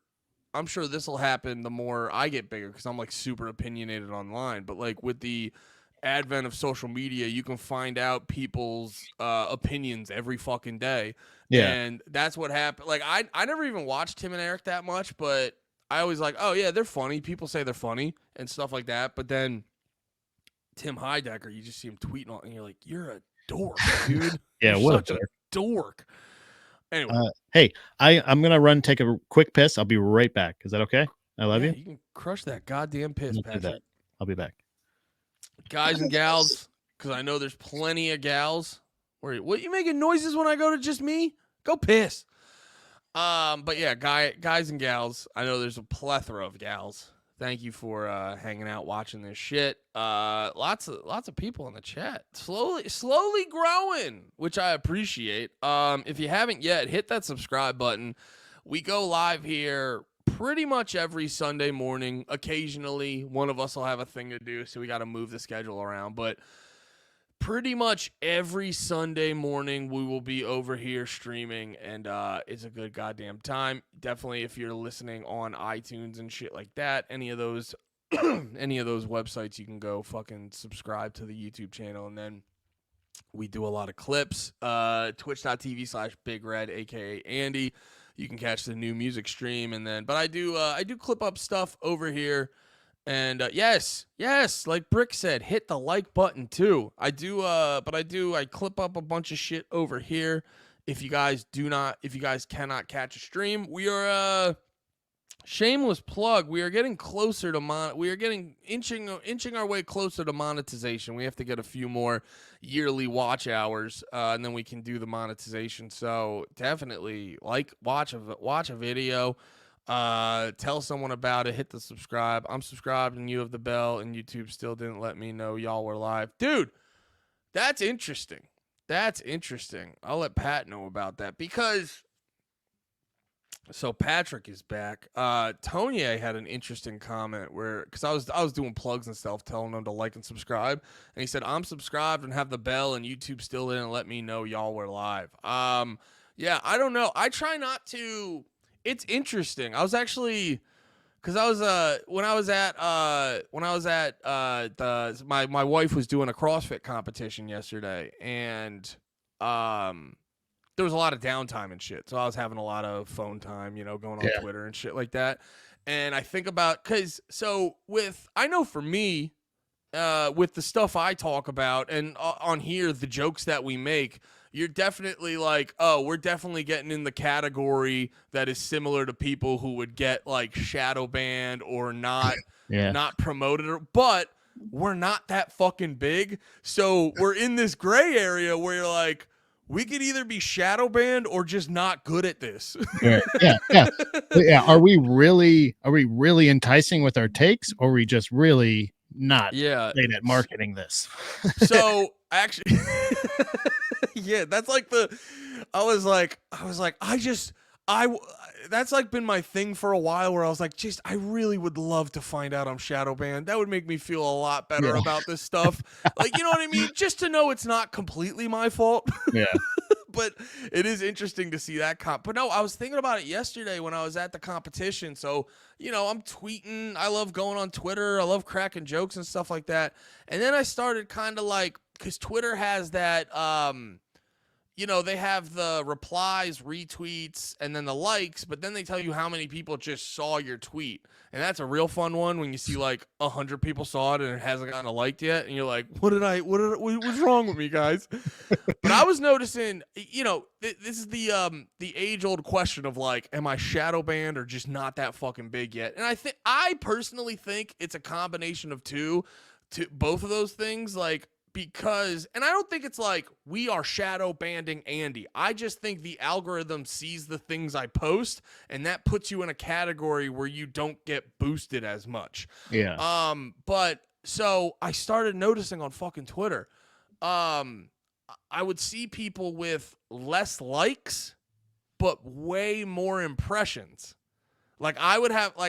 this will happen the more I get bigger, because I'm like super opinionated online. But like with the advent of social media, you can find out people's opinions every fucking day. Yeah. And that's what happened. Like I never even watched Tim and Eric that much, but I always like, oh yeah, they're funny. People say they're funny and stuff like that. But then Tim Heidecker, you just see him tweeting all, and you're like, you're a dork, dude. Yeah, You're what such a a dork. Anyway, hey, I'm gonna run take a quick piss. I'll be right back. Is that okay? I love yeah, you. you can crush that goddamn piss, I'm gonna do that. Patrick. I'll be back. Guys and gals, because I know there's plenty of gals. What, you making noises when I go to just me? Go piss. But yeah, guys and gals, I know there's a plethora of gals. Thank you for hanging out, watching this shit. Lots of people in the chat. Slowly growing, which I appreciate. If you haven't yet, hit that subscribe button. We go live here pretty much every Sunday morning. Occasionally, one of us will have a thing to do, so we got to move the schedule around. But pretty much every Sunday morning, we will be over here streaming, and it's a good goddamn time. Definitely, if you're listening on iTunes and shit like that, any of those websites, you can go fucking subscribe to the YouTube channel, and then we do a lot of clips. Twitch.tv/BigRed, aka Andy. You can catch the new music stream, and then, but I do clip up stuff over here. And yes, like Brick said, hit the like button too. I clip up a bunch of shit over here. If you guys cannot catch a stream, we are shameless plug. We are getting closer to inching our way closer to monetization. We have to get a few more yearly watch hours, and then we can do the monetization. So definitely watch a video. Tell someone about it, hit the subscribe. I'm subscribed and you have the bell, and YouTube still didn't let me know y'all were live. Dude, that's interesting. I'll let Pat know about that, because so Patrick is back. Tonier had an interesting comment because I was doing plugs and stuff, telling them to like and subscribe, and he said, I'm subscribed and have the bell, and YouTube still didn't let me know y'all were live. Yeah, I don't know. I try not to. It's interesting. I was actually, because I was my wife was doing a CrossFit competition yesterday, and there was a lot of downtime and shit. So I was having a lot of phone time, going on Twitter and shit like that. And I think about, I know for me, with the stuff I talk about and on here, the jokes that we make, you're definitely like, oh, we're definitely getting in the category that is similar to people who would get like shadow banned or not promoted, but we're not that fucking big. So we're in this gray area where you're like, we could either be shadow banned or just not good at this. Yeah. Are we really enticing with our takes, or are we just really not Yeah. great at marketing this? So actually, yeah, that's like that's like been my thing for a while where I was like, just, I really would love to find out I'm shadow banned. That would make me feel a lot better about this stuff. Like, you know what I mean? Just to know it's not completely my fault. Yeah. But it is interesting to see that but no, I was thinking about it yesterday when I was at the competition. So, you know, I'm tweeting. I love going on Twitter. I love cracking jokes and stuff like that. And then I started kind of like, because Twitter has that, you know, they have the replies, retweets, and then the likes, but then they tell you how many people just saw your tweet. And that's a real fun one when you see like 100 people saw it and it hasn't gotten a like yet. And you're like, what's wrong with me, guys? But I was noticing, you know, this is the age old question of like, am I shadow banned or just not that fucking big yet? And I personally think it's a combination of both of those things. Like, because, and I don't think it's like we are shadow banding Andy. I just think the algorithm sees the things I post, and that puts you in a category where you don't get boosted as much. Yeah. But so I started noticing on fucking Twitter, I would see people with less likes, but way more impressions. Like I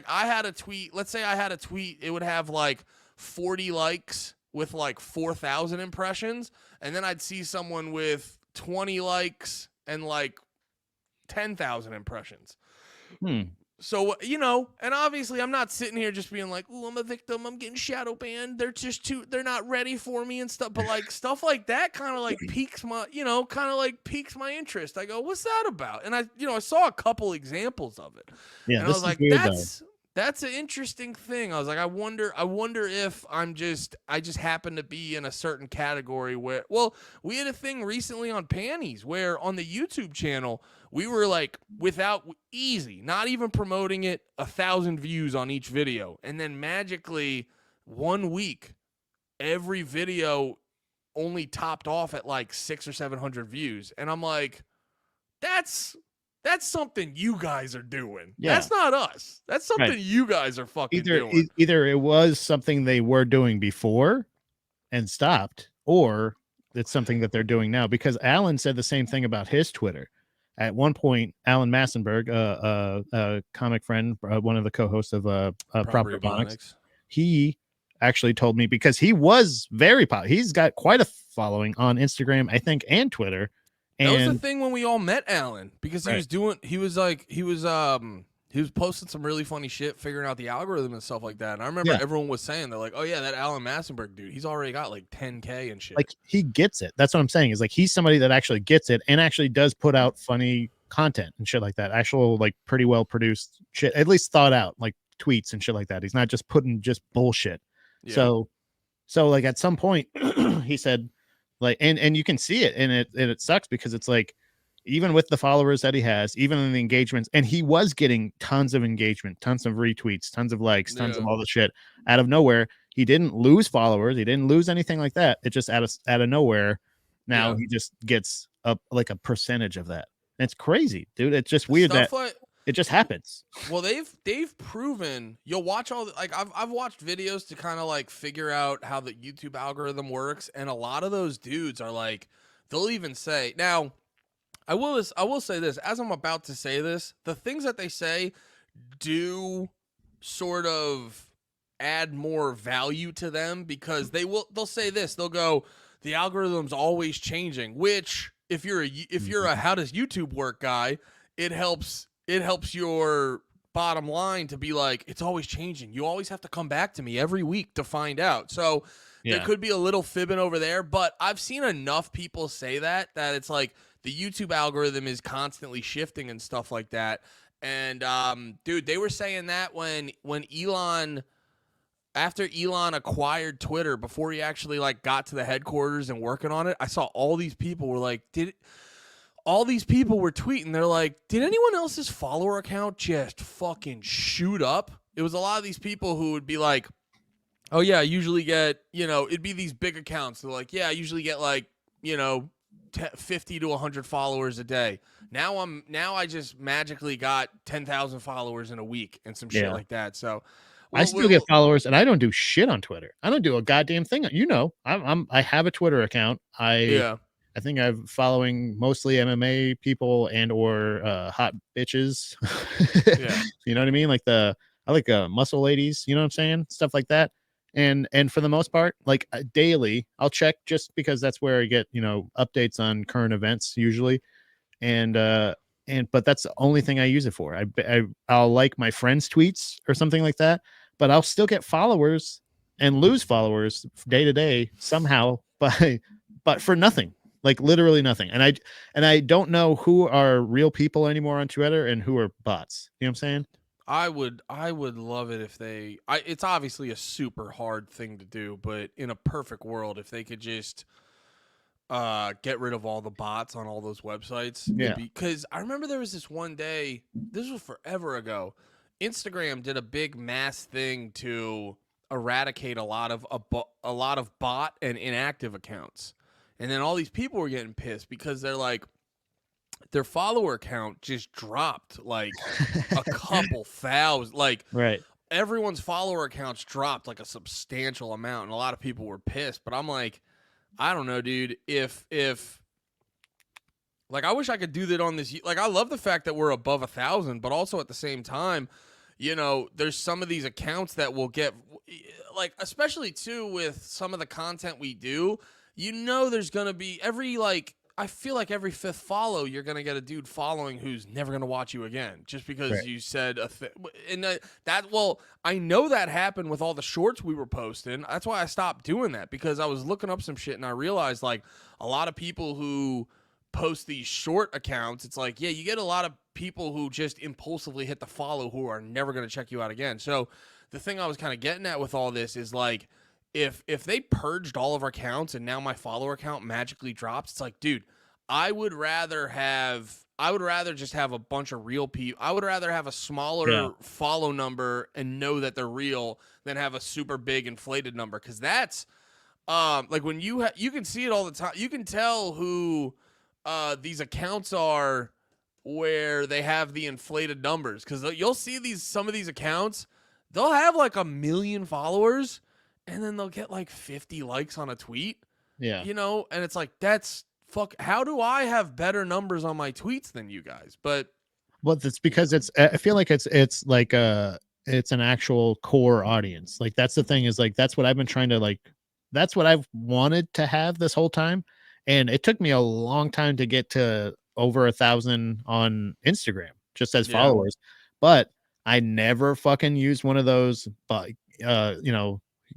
had a tweet, let's say I had a tweet, it would have like 40 likes with like 4,000 impressions, and then I'd see someone with 20 likes and like 10,000 impressions. So, you know, and obviously I'm not sitting here just being like, "Ooh, I'm a victim, I'm getting shadow banned, they're not ready for me," and stuff. But like stuff like that kind of like piques my interest. I go, "What's that about?" And I saw a couple examples of it. Yeah, and I was like, that's an interesting thing. I was like, I wonder if I just happen to be in a certain category where, well, we had a thing recently on panties where on the YouTube channel, we were like not even promoting it, 1,000 views on each video. And then magically 1 week, every video only topped off at like 600 or 700 views. And I'm like, that's something you guys are doing. Yeah. That's not us. That's something you guys are fucking doing. Either it was something they were doing before and stopped, or it's something that they're doing now. Because Alan said the same thing about his Twitter. At one point, Alan Massenberg, a comic friend, one of the co-hosts of Proper Bonics, he actually told me, because he was very popular. He's got quite a following on Instagram, I think, and Twitter. That was the thing when we all met Alan, because he was posting some really funny shit, figuring out the algorithm and stuff like that. And I remember everyone was saying, they're like, "Oh yeah, that Alan Massenberg dude, he's already got like 10K and shit." Like, he gets it. That's what I'm saying, is like, he's somebody that actually gets it and actually does put out funny content and shit like that. Actual, like, pretty well produced shit, at least thought out, like tweets and shit like that. He's not just putting just bullshit. Yeah. So like at some point he said, like, and you can see it, and it sucks, because it's like, even with the followers that he has, even in the engagements, and he was getting tons of engagement, tons of retweets, tons of likes, tons of all the shit out of nowhere. He didn't lose followers. He didn't lose anything like that. It just out of nowhere. Now he just gets like a percentage of that. And it's crazy, dude. It's just weird that it just happens. Well, they've proven, you'll watch I've watched videos to kind of like figure out how the YouTube algorithm works, and a lot of those dudes are like, they'll even say, now I will say this, as I'm about to say this, the things that they say do sort of add more value to them, because they'll say this, they'll go, the algorithm's always changing, which if you're a how does YouTube work guy, it helps your bottom line to be like, it's always changing. You always have to come back to me every week to find out. So there could be a little fibbing over there, but I've seen enough people say that it's like the YouTube algorithm is constantly shifting and stuff like that. And dude, they were saying that when Elon, after Elon acquired Twitter, before he actually like got to the headquarters and working on it, I saw all these people were like, all these people were tweeting. They're like, did anyone else's follower account just fucking shoot up? It was a lot of these people who would be like, oh yeah, I usually get, it'd be these big accounts. They're like, yeah, I usually get like, 50 to 100 followers a day. Now I just magically got 10,000 followers in a week and some shit Yeah. like that. So I still get followers, and I don't do shit on Twitter. I don't do a goddamn thing. I have a Twitter account. yeah. I think I'm following mostly MMA people and or hot bitches. Yeah. You know what I mean? I like muscle ladies, you know what I'm saying? Stuff like that. And for the most part, like daily, I'll check just because that's where I get, updates on current events usually. And but that's the only thing I use it for. I'll like my friends' tweets or something like that, but I'll still get followers and lose followers day to day somehow but for nothing, like literally nothing. And I don't know who are real people anymore on Twitter and who are bots. You know what I'm saying? I would love it if it's obviously a super hard thing to do, but in a perfect world, if they could just get rid of all the bots on all those websites. Yeah. Because I remember there was this one day, this was forever ago, Instagram did a big mass thing to eradicate a lot of bot and inactive accounts. And then all these people were getting pissed because they're like, their follower count just dropped like a couple thousand. Like Right. everyone's follower accounts dropped like a substantial amount, and a lot of people were pissed. But I'm like, I don't know, dude. If like I wish I could do that on this. Like I love the fact that we're above 1,000, but also at the same time, there's some of these accounts that will get like, especially too with some of the content we do. There's gonna be I feel like every fifth follow, you're going to get a dude following who's never going to watch you again just because Right. you said a thing. And I know that happened with all the shorts we were posting. That's why I stopped doing that, because I was looking up some shit and I realized like a lot of people who post these short accounts, it's like, yeah, you get a lot of people who just impulsively hit the follow who are never going to check you out again. So the thing I was kind of getting at with all this is like, if they purged all of our accounts and now my follower count magically drops, it's like, dude, I would rather just have a bunch of real people. I would rather have a smaller follow number and know that they're real than have a super big inflated number. Cause that's like when you can see it all the time. You can tell who these accounts are where they have the inflated numbers. Cause you'll see some of these accounts, they'll have like 1 million followers, and then they'll get like 50 likes on a tweet. Yeah. And it's like, that's how do I have better numbers on my tweets than you guys? But well, that's because I feel like it's like it's an actual core audience. Like that's the thing, is like that's what I've been trying to like, that's what I've wanted to have this whole time. And it took me a long time to get to over 1,000 on Instagram just as followers. But I never fucking used one of those, but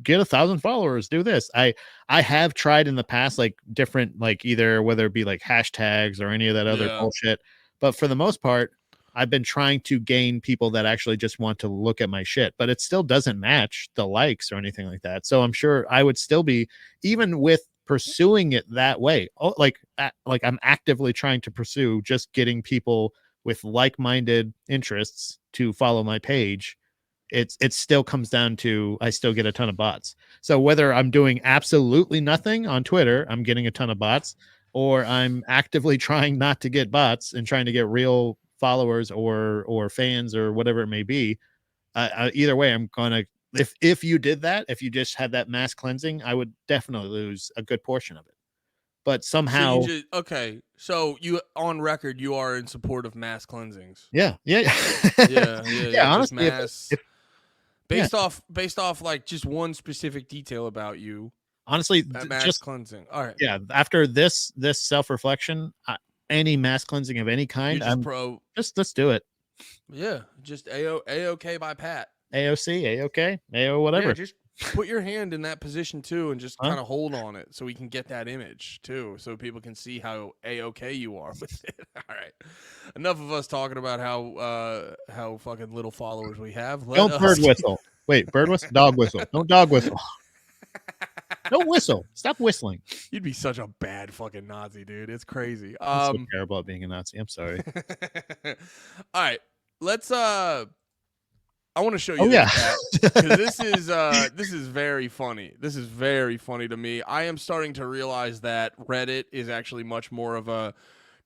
get 1,000 followers, do this. I have tried in the past, like different, like either whether it be like hashtags or any of that other bullshit. But for the most part, I've been trying to gain people that actually just want to look at my shit, but it still doesn't match the likes or anything like that. So I'm sure I would still be, even with pursuing it that way, like I'm actively trying to pursue just getting people with like-minded interests to follow my page. It still comes down to, I still get a ton of bots. So whether I'm doing absolutely nothing on Twitter, I'm getting a ton of bots, or I'm actively trying not to get bots and trying to get real followers or fans or whatever it may be. Either way, I'm gonna, if you did that, if you just had that mass cleansing, I would definitely lose a good portion of it. But somehow, so you on record, you are in support of mass cleansings. yeah. Yeah. Honestly, just based off like just one specific detail about you. Honestly, mass just cleansing. All right. Yeah. After this self-reflection, any mass cleansing of any kind, You're just let's do it. Yeah. Just A-OK by Pat. AOC, A-OK, AO, whatever. Yeah, just put your hand in that position too, and just kind of hold on it so we can get that image too, so people can see how A-OK you are with it. All right. Enough of us talking about how fucking little followers we have. Don't bird whistle. Wait, bird whistle? Dog whistle. Don't dog whistle. Don't whistle. Stop whistling. You'd be such a bad fucking Nazi, dude. It's crazy. I'm so terrible at being a Nazi. I'm sorry. All right. Let's I want to show you Oh, this, yeah. because this is very funny. This is very funny to me. I am starting to realize that Reddit is actually much more of a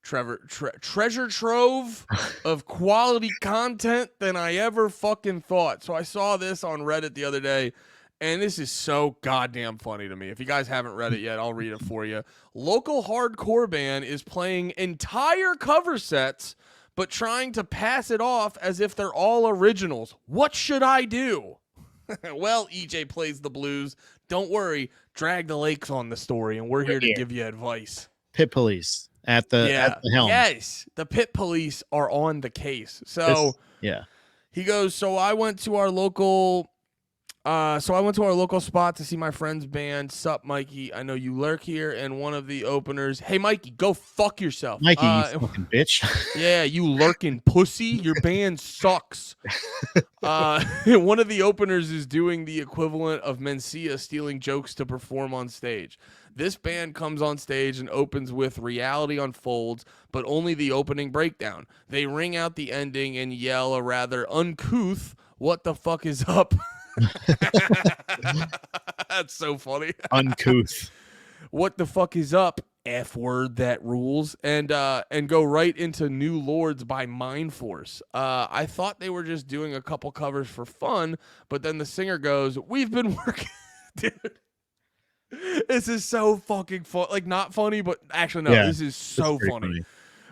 treasure trove of quality content than I ever fucking thought. So I saw this on Reddit the other day, and this is so goddamn funny to me. If you guys haven't read it yet, I'll read it for you. Local hardcore band is playing entire cover sets but trying to pass it off as if they're all originals. What should I do? Well, EJ plays the blues. Don't worry, Drag the Lake's on the story, and we're here to give you advice. Pit police at the helm. Yes, the pit police are on the case. So he goes, so I went to our local spot to see my friend's band. Sup, Mikey? I know you lurk here. And one of the openers, hey, Mikey, go fuck yourself. Mikey, you fucking bitch. Yeah, you lurking pussy. Your band sucks. One of the openers is doing the equivalent of Mencia stealing jokes to perform on stage. This band comes on stage and opens with Reality Unfolds, but only the opening breakdown. They ring out the ending and yell a rather uncouth, what the fuck is up? That's so funny. Uncouth. What the fuck is up? F word that rules. And go right into New Lords by Mind Force. I thought they were just doing a couple covers for fun, but then the singer goes, we've been working. Dude, this is so fucking fun. Like, not funny, but actually, no, this is so funny.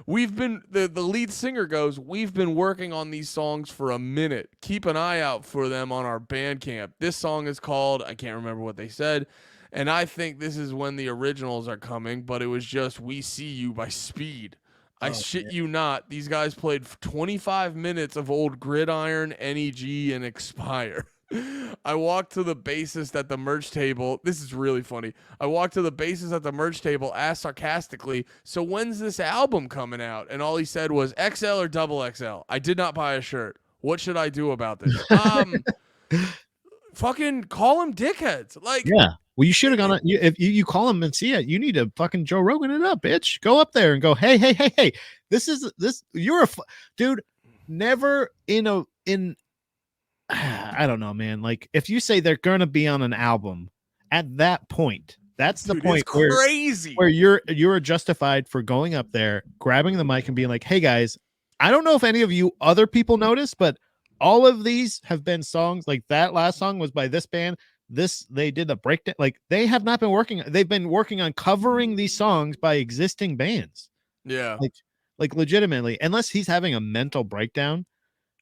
We've been, the lead singer goes, we've been working on these songs for a minute. Keep an eye out for them on our Bandcamp. This song is called, I can't remember what they said, and I think this is when the originals are coming, but it was just We See You by Speed. I shit you not. These guys played 25 minutes of old Gridiron, NEG, and Expire. I walked to the bassist at the merch table. This is really funny. I walked to the bassist at the merch table, asked sarcastically, so when's this album coming out? And all he said was XL or double XL. I did not buy a shirt. What should I do about this? Fucking call him dickheads. Like, yeah. Well, you should have gone. If you call him and see it, you need to fucking Joe Rogan it up, bitch. Go up there and go, hey. This. You're a dude. Never in I don't know, man. Like, if you say they're gonna be on an album, at that point, that's the point where you're justified for going up there, grabbing the mic, and being like, "Hey guys, I don't know if any of you other people noticed, but all of these have been songs. Like that last song was by this band. They did a breakdown. Like they have not been working. They've been working on covering these songs by existing bands. Yeah, like legitimately, unless he's having a mental breakdown,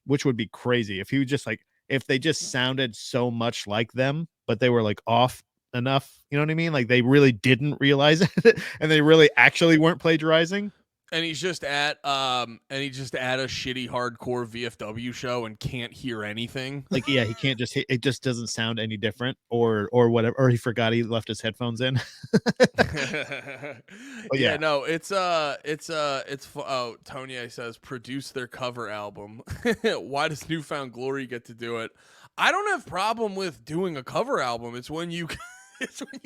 which would be crazy if he was just like." If they just sounded so much like them, but they were like off enough, you know what I mean? Like they really didn't realize it and they really actually weren't plagiarizing. And he's just at a shitty hardcore VFW show and can't hear anything. Like, yeah, he can't just it just doesn't sound any different or whatever, or he forgot he left his headphones in. Yeah, no, it's Tony says produce their cover album. Why does Newfound Glory get to do it? I don't have problem with doing a cover album. It's when you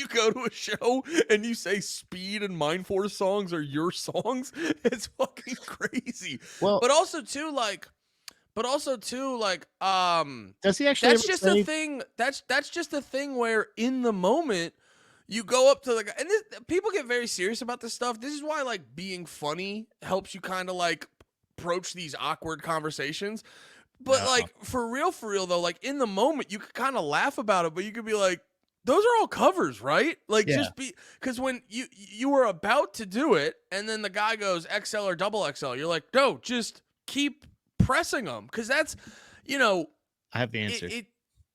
go to a show and you say Speed and Mind Force songs are your songs. It's fucking crazy. Well, but also too like does he actually? That's just a thing. That's just a thing where in the moment you go up to the guy, and people get very serious about this stuff. This is why like being funny helps you kind of like approach these awkward conversations. But like for real though, like in the moment you could kind of laugh about it, but you could be like, those are all covers, right? Like just because when you were about to do it and then the guy goes XL or double XL, you're like, no, just keep pressing them. Cause that's, I have the answer.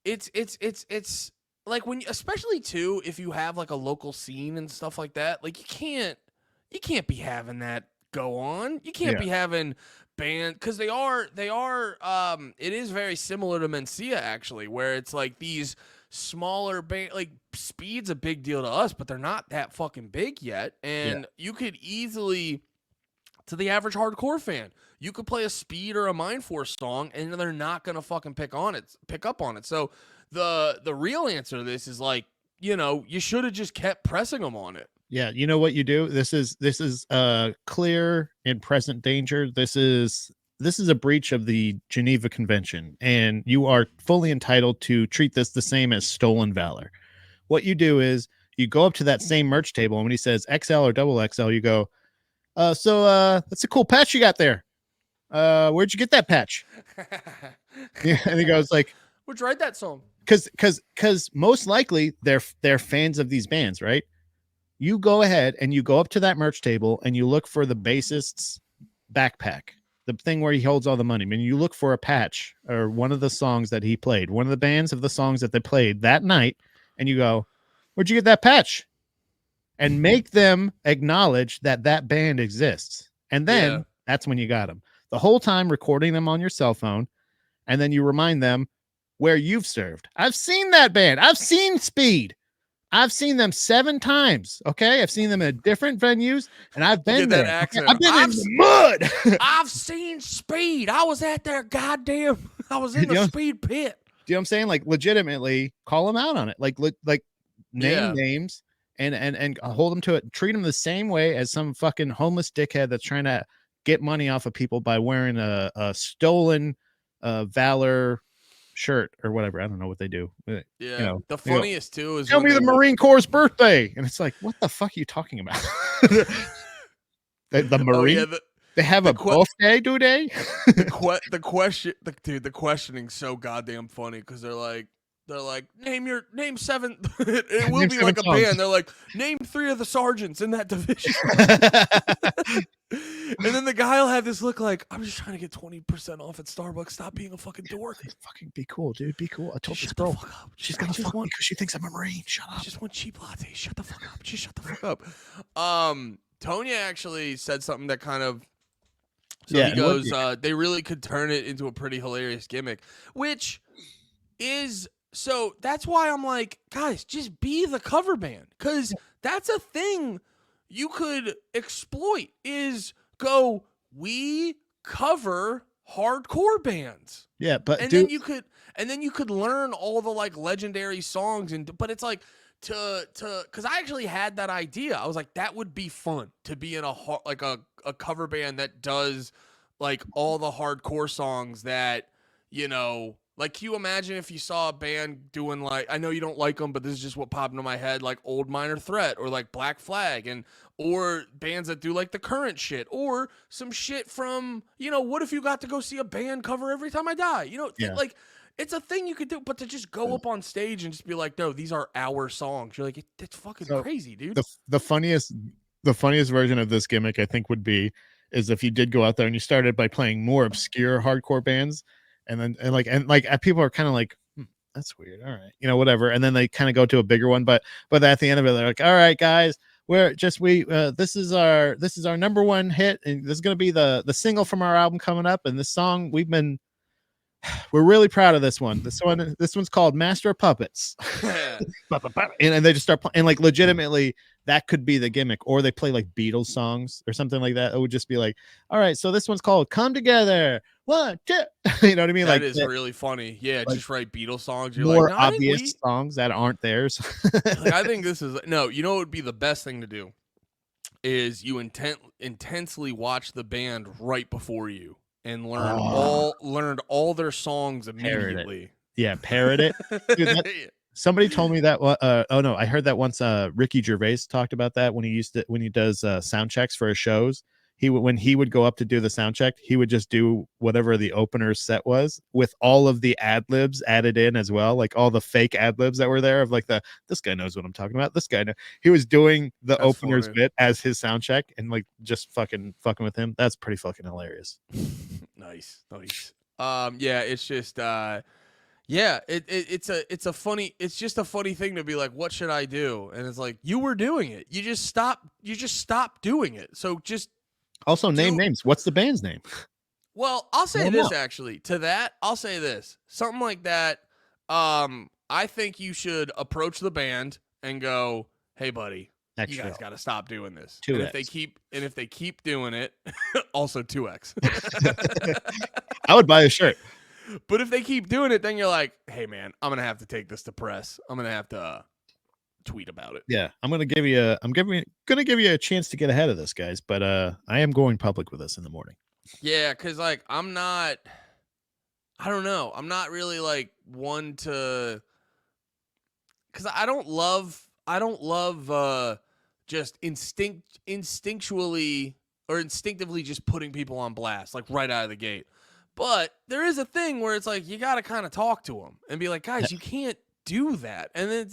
It's like when, especially too, if you have like a local scene and stuff like that, like you can't be having that go on. You can't be having band. Cause they are, it is very similar to Mencia actually, where it's like these smaller band, like Speed's a big deal to us, but they're not that fucking big yet. And you could easily, to the average hardcore fan, you could play a Speed or a Mind Force song and they're not gonna fucking pick up on it. So the real answer to this is like, you should have just kept pressing them on it. Yeah, you know what you do? This is clear and present danger. This is this is a breach of the Geneva Convention, and you are fully entitled to treat this the same as stolen valor. What you do is you go up to that same merch table, and when he says XL or double XL, you go, so that's a cool patch you got there. Where'd you get that patch? Yeah, and he goes like, Where'd you write that song? because most likely they're fans of these bands, right? You go ahead and you go up to that merch table and you look for the bassist's backpack, the thing where he holds all the money. I mean, you look for a patch or one of the songs that he played, one of the bands of the songs that they played that night, and you go, where'd you get that patch? And make them acknowledge that that band exists. And then that's when you got them. The whole time recording them on your cell phone, and then you remind them where you've served. I've seen that band. I've seen Speed. I've seen them 7 times. Okay. I've seen them in different venues, and I've been there. Accent. I've been in the mud. I've seen Speed. I was at their goddamn, I was in the Speed pit. Do you know what I'm saying? Like, legitimately call them out on it. Like name names and hold them to it. Treat them the same way as some fucking homeless dickhead that's trying to get money off of people by wearing a stolen Valor shirt or whatever. I don't know what they do. Yeah. You know, the funniest too is tell me the Marine Corps' birthday, and it's like, what the fuck are you talking about? the Marine. They have a birthday today. The questioning's so goddamn funny because they're like, name 7. It will be like a songs. Band. They're like, name 3 of the sergeants in that division. And then the guy will have this look like, I'm just trying to get 20% off at Starbucks. Stop being a fucking dork. Fucking be cool, dude. Be cool. I told this girl. She's gonna fuck me because she thinks I'm a Marine. Shut up. I just want cheap lattes. Shut the fuck up. Just shut the fuck up. Tonya actually said something that kind of. So he goes, they really could turn it into a pretty hilarious gimmick, which is. So that's why I'm like, guys, just be the cover band, because that's a thing you could exploit. Is go, we cover hardcore bands. Yeah, but then you could learn all the like legendary songs, but it's like because I actually had that idea. I was like, that would be fun to be in a cover band that does like all the hardcore songs that, you know. Like, can you imagine if you saw a band doing, like, I know you don't like them, but this is just what popped into my head, like Old Minor Threat or like Black Flag, or bands that do like the current shit, or some shit from, you know, what if you got to go see a band cover Every Time I Die? You know, like, it's a thing you could do, but to just go up on stage and just be like, no, these are our songs. You're like, it's fucking crazy, dude. The funniest version of this gimmick, I think, would be is if you did go out there and you started by playing more obscure hardcore bands. And people are kind of like, that's weird. All right, you know, whatever. And then they kind of go to a bigger one, but at the end of it, they're like, all right, guys, this is our number 1 hit, and this is gonna be the single from our album coming up. And this song we're really proud of this one. This one's called Master of Puppets. and they just start playing, and like legitimately that could be the gimmick. Or they play like Beatles songs or something like that. It would just be like, all right, so this one's called Come Together. 1, 2. You know what I mean? That is really funny. Yeah, like, just write Beatles songs. You're more like, no, obvious songs that aren't theirs. Like, I think this is you know what would be the best thing to do is you intensely watch the band right before you and learned all their songs immediately. Parrot it. Dude, somebody told me that. I heard that once. Ricky Gervais talked about that when he does sound checks for his shows. When he would go up to do the sound check, he would just do whatever the opener set was with all of the ad libs added in as well, like all the fake ad libs that were there of like this guy knows what I'm talking about. This guy knows. He was doing the opener's bit as his sound check and like just fucking with him. That's pretty fucking hilarious. Nice. Yeah, it's just it's just a funny thing to be like, what should I do? And it's like, you were doing it. You just stopped doing it. So just also name names. What's the band's name? Well, I'll say this actually. To that, I'll say this. Something like that. I think you should approach the band and go, "Hey, buddy, you guys got to stop doing this." 2X. And if they keep doing it, also 2X. I would buy a shirt. But if they keep doing it, then you're like, "Hey, man, I'm gonna have to take this to press. I'm gonna have to tweet about it." Yeah, I'm gonna give you a chance to get ahead of this, guys. But I am going public with this in the morning. Yeah, because like I don't know. I'm not really like one to, because I don't love just instinctually or instinctively just putting people on blast like right out of the gate. But there is a thing where it's like you got to kind of talk to them and be like, guys, you can't do that. And then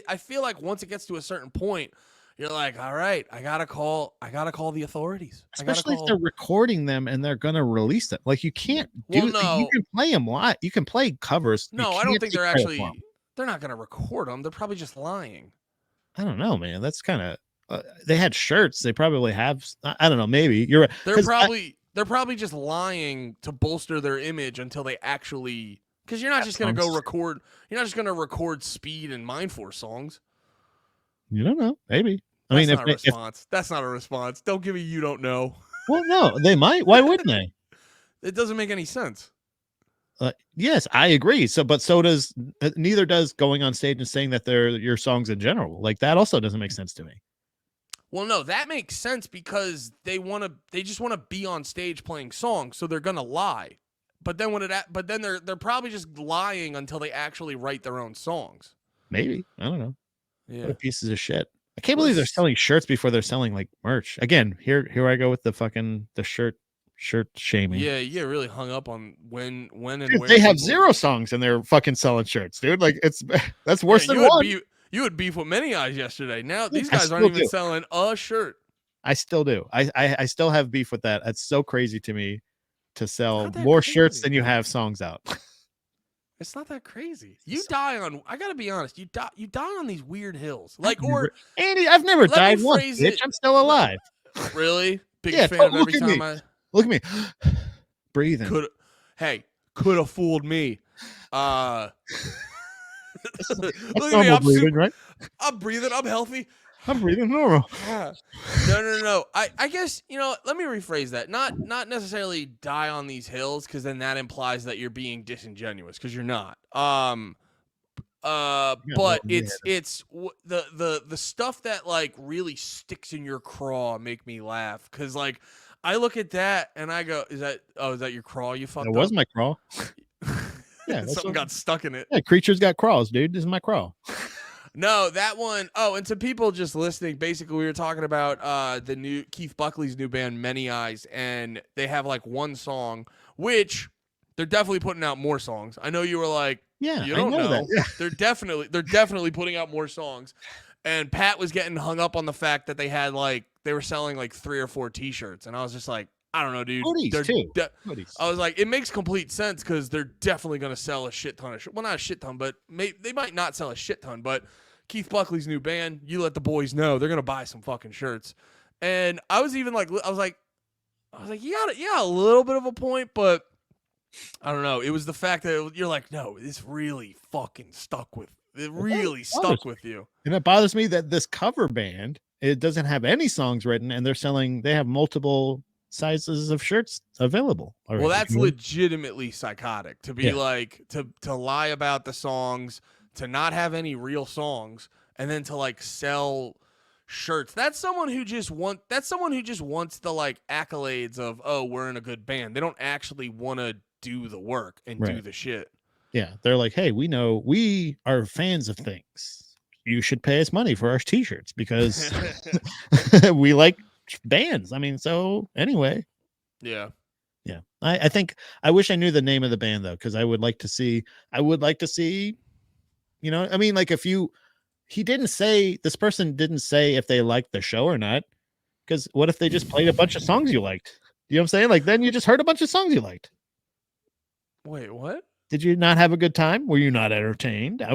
I feel like once it gets to a certain point, you're like, all right, I gotta call the authorities. Especially if they're recording them and they're gonna release them. Like you can't Well, do. You no, can play them live. You can play covers. You no, I don't can't think take they're credit for 'em. actually. They're not gonna record them. They're probably just lying. I don't know, man. That's kind of. They had shirts. They probably have. I don't know. Maybe you're right. They're probably just lying to bolster their image until they actually. Because you're not just gonna go record. You're not just gonna record Speed and Mind Force songs. You don't know. Maybe. I That's mean, not a response. That's not a response. Don't give me you don't know. Well, no, they might. Why wouldn't they? It doesn't make any sense. Yes, I agree. But so does neither does going on stage and saying that they're your songs in general. Like that also doesn't make sense to me. Well, no, that makes sense because they just want to be on stage playing songs, so they're gonna lie. But then they're probably just lying until they actually write their own songs. Maybe. I don't know. Yeah. What pieces of shit. I can't believe they're selling shirts before they're selling like merch. Again, here I go with the shirt shaming. Yeah, you get really hung up on when and Dude, where they have 0 songs and they're fucking selling shirts, dude. Like that's worse than one. You had beef with Many Eyes yesterday. Now these I guys aren't even do. selling a shirt. I still do. I still have beef with that. That's so crazy to me to sell Not that more crazy. shirts than you have songs out. It's not that crazy. You die on. I gotta be honest. You die on these weird hills. Like or Andy, I've never let died me once. phrase Bitch, it- I'm still alive. Really big Yeah, fan of look every at me. time Look at me. Breathing. could have fooled me. Look That's at me. normal breathing, right? I'm breathing. I'm healthy. I'm breathing normal. No. I guess, let me rephrase that. Not necessarily die on these hills, because then that implies that you're being disingenuous, because you're not. But it's the stuff that like really sticks in your craw make me laugh, because like I look at that and I go, is that your craw you fucked That up? was my crawl. Yeah, Something got stuck in it. Yeah, creatures got crawls, dude. This is my crawl. No, that one. Oh, and to people just listening, basically we were talking about the new Keith Buckley's new band Many Eyes, and they have like one song, which they're definitely putting out more songs. I know you were like, Yeah, you don't I know that. Yeah. They're definitely putting out more songs. And Pat was getting hung up on the fact that they were selling like 3 or 4 T-shirts, and I was just like, I don't know, dude. Hoodies too. Hoodies. I was like, it makes complete sense, because they're definitely going to sell a shit ton of well, not a shit ton, but they might not sell a shit ton. But Keith Buckley's new band, you let the boys know, they're going to buy some fucking shirts. And I was even like, you got a little bit of a point, but I don't know. It was the fact that you're like, no, this really fucking stuck with. It really stuck with you. And it bothers me that this cover band, it doesn't have any songs written, and they have multiple sizes of shirts available already. Well, that's legitimately psychotic to be like to lie about the songs, to not have any real songs, and then to like sell shirts. That's someone who just wants the like accolades of, oh, we're in a good band. They don't actually want to do the work and do the shit. Yeah, they're like, hey, we know we are fans of things. You should pay us money for our T-shirts because we like bands. I mean, so anyway. Yeah. I think I wish I knew the name of the band though, because I would like to see, I mean, like this person didn't say if they liked the show or not. Because what if they just played a bunch of songs you liked? You know what I'm saying? Like then you just heard a bunch of songs you liked. Wait, what? Did you not have a good time? Were you not entertained?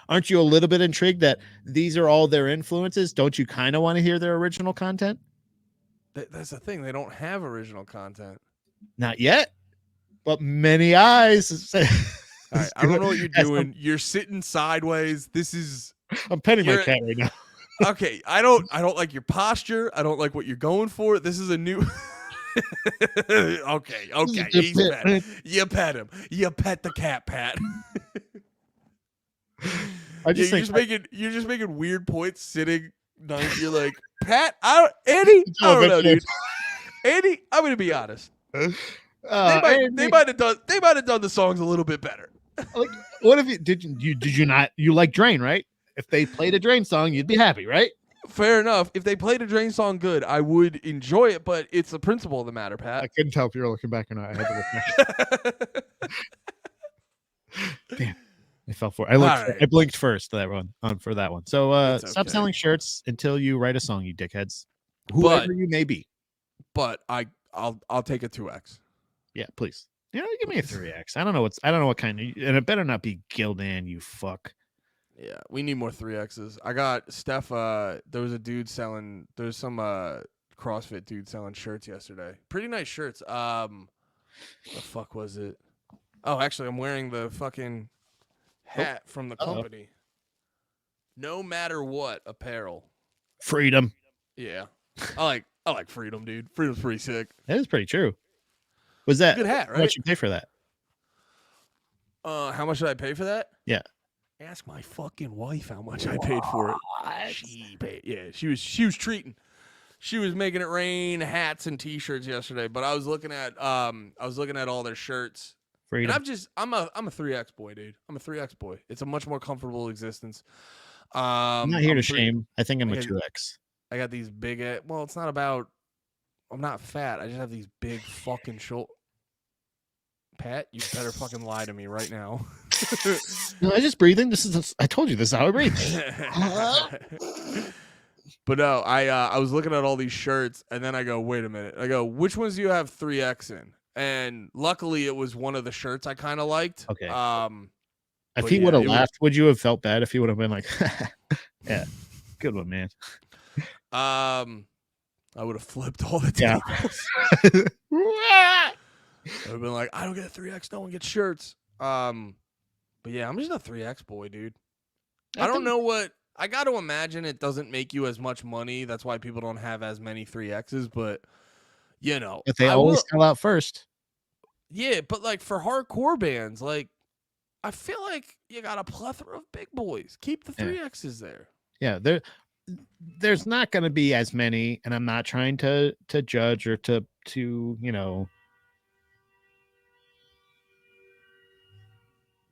Aren't you a little bit intrigued that these are all their influences? Don't you kind of want to hear their original content? That's the thing. They don't have original content. Not yet, but Many Eyes. All right, I don't know what you're doing. You're sitting sideways. I'm petting my cat right now. Okay, I don't like your posture. I don't like what you're going for. This is a new. Okay. He's pet. You pet him. You pet the cat, Pat. You're just making weird points sitting nice. You're like, Pat, Andy, I don't know, dude. Andy, I'm gonna be honest. They might have done the songs a little bit better. Like, what if did you not like Drain, right? If they played a Drain song, you'd be happy, right? Fair enough. If they played a Drain song good, I would enjoy it, but it's the principle of the matter, Pat. I couldn't tell if you were looking back or not. I had to look back. Damn. I fell for it. I blinked first for that one. So stop selling shirts until you write a song, you dickheads. Whoever you may be. But I'll take a 2X. Yeah, please. Give me a 3X. I don't know what kind of, and it better not be Gildan, you fuck. Yeah, we need more 3Xs. I got Steph. There was some CrossFit dude selling shirts yesterday. Pretty nice shirts. The fuck was it? Oh, actually, I'm wearing the fucking hat from the company. No matter what apparel. Freedom. Yeah, I like freedom, dude. Freedom's pretty sick. That is pretty true. Was that good hat? Right? How much you pay for that? How much did I pay for that? Yeah. Ask my fucking wife how much I paid for it. She paid. Yeah, she was treating. She was making it rain hats and T-shirts yesterday. But I was looking at all their shirts. Freedom. And I'm a 3X boy, dude. I'm a 3X boy. It's a much more comfortable existence. I'm not here to shame. I think I'm a 2X. I got these big. Well, it's not about. I'm not fat. I just have these big fucking shoulders. Pat, you better fucking lie to me right now. No, I just breathing. I told you this is how I breathe. But no, I was looking at all these shirts and then I go, wait a minute. I go, which ones do you have 3X in? And luckily it was one of the shirts I kind of liked. Okay. If he would have laughed, would you have felt bad if he would have been like, yeah, good one, man. I would have flipped all the tables. Yeah. I would have been like, I don't get a 3X. No one gets shirts. But yeah, I'm just a 3X boy, dude. I don't know what. I got to imagine it doesn't make you as much money. That's why people don't have as many 3Xs. But, But they always sell out first. Yeah, but like for hardcore bands, like I feel like you got a plethora of big boys. Keep the 3Xs there. Yeah, there's not going to be as many, and I'm not trying to judge or to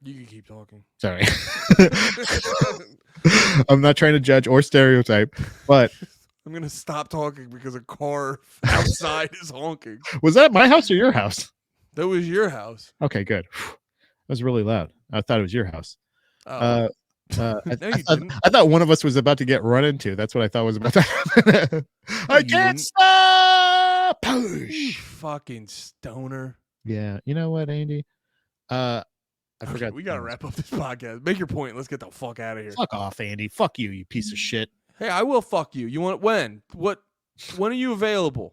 You can keep talking. Sorry. I'm not trying to judge or stereotype, but I'm going to stop talking because a car outside is honking. Was that my house or your house? That was your house. Okay, good. That was really loud. I thought it was your house. No, I thought one of us was about to get run into. That's what I thought was about to happen. I can't stop. You fucking stoner. Yeah. You know what, Andy? I forgot. We got to wrap up this podcast. Make your point. Let's get the fuck out of here. Fuck off, Andy. Fuck you, you piece of shit. Hey, I will fuck you. You want when? When are you available?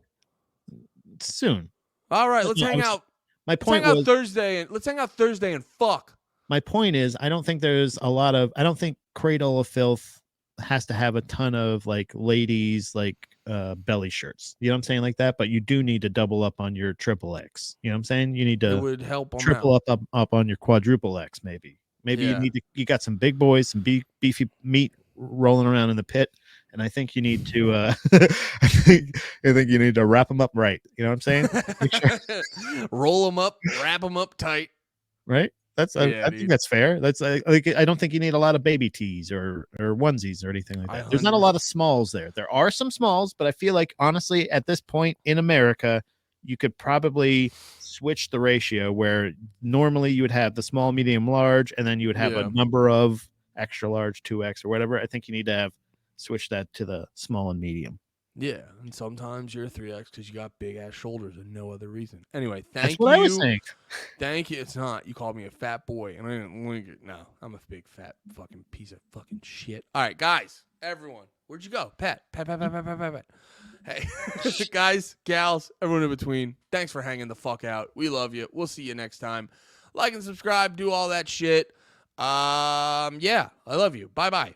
Soon. All right, let's hang out. My point was Thursday. Let's hang out Thursday and fuck. My point is, I don't think Cradle of Filth has to have a ton of like ladies like belly shirts. You know what I'm saying, like that. But you do need to double up on your triple X. You know what I'm saying? You need to would help triple up on your quadruple X. Maybe you got some big boys, some beefy meat rolling around in the pit, and I think you need to I think you need to wrap them up right. You know what I'm saying? Roll them up, wrap them up tight. Right. I think that's fair. That's like I don't think you need a lot of baby tees or onesies or anything like that. There's not a lot of smalls there. There are some smalls, but I feel like honestly at this point in America, you could probably switch the ratio where normally you would have the small, medium, large, and then you would have a number of extra large, 2X or whatever. I think you need to switch that to the small and medium. Yeah, and sometimes you're a 3X because you got big ass shoulders and no other reason. Anyway, That's what I was saying. Thank you. It's not. You called me a fat boy, and I didn't like it. No, I'm a big fat fucking piece of fucking shit. All right, guys, everyone, where'd you go? Pat. Hey, guys, gals, everyone in between. Thanks for hanging the fuck out. We love you. We'll see you next time. Like and subscribe. Do all that shit. Yeah, I love you. Bye.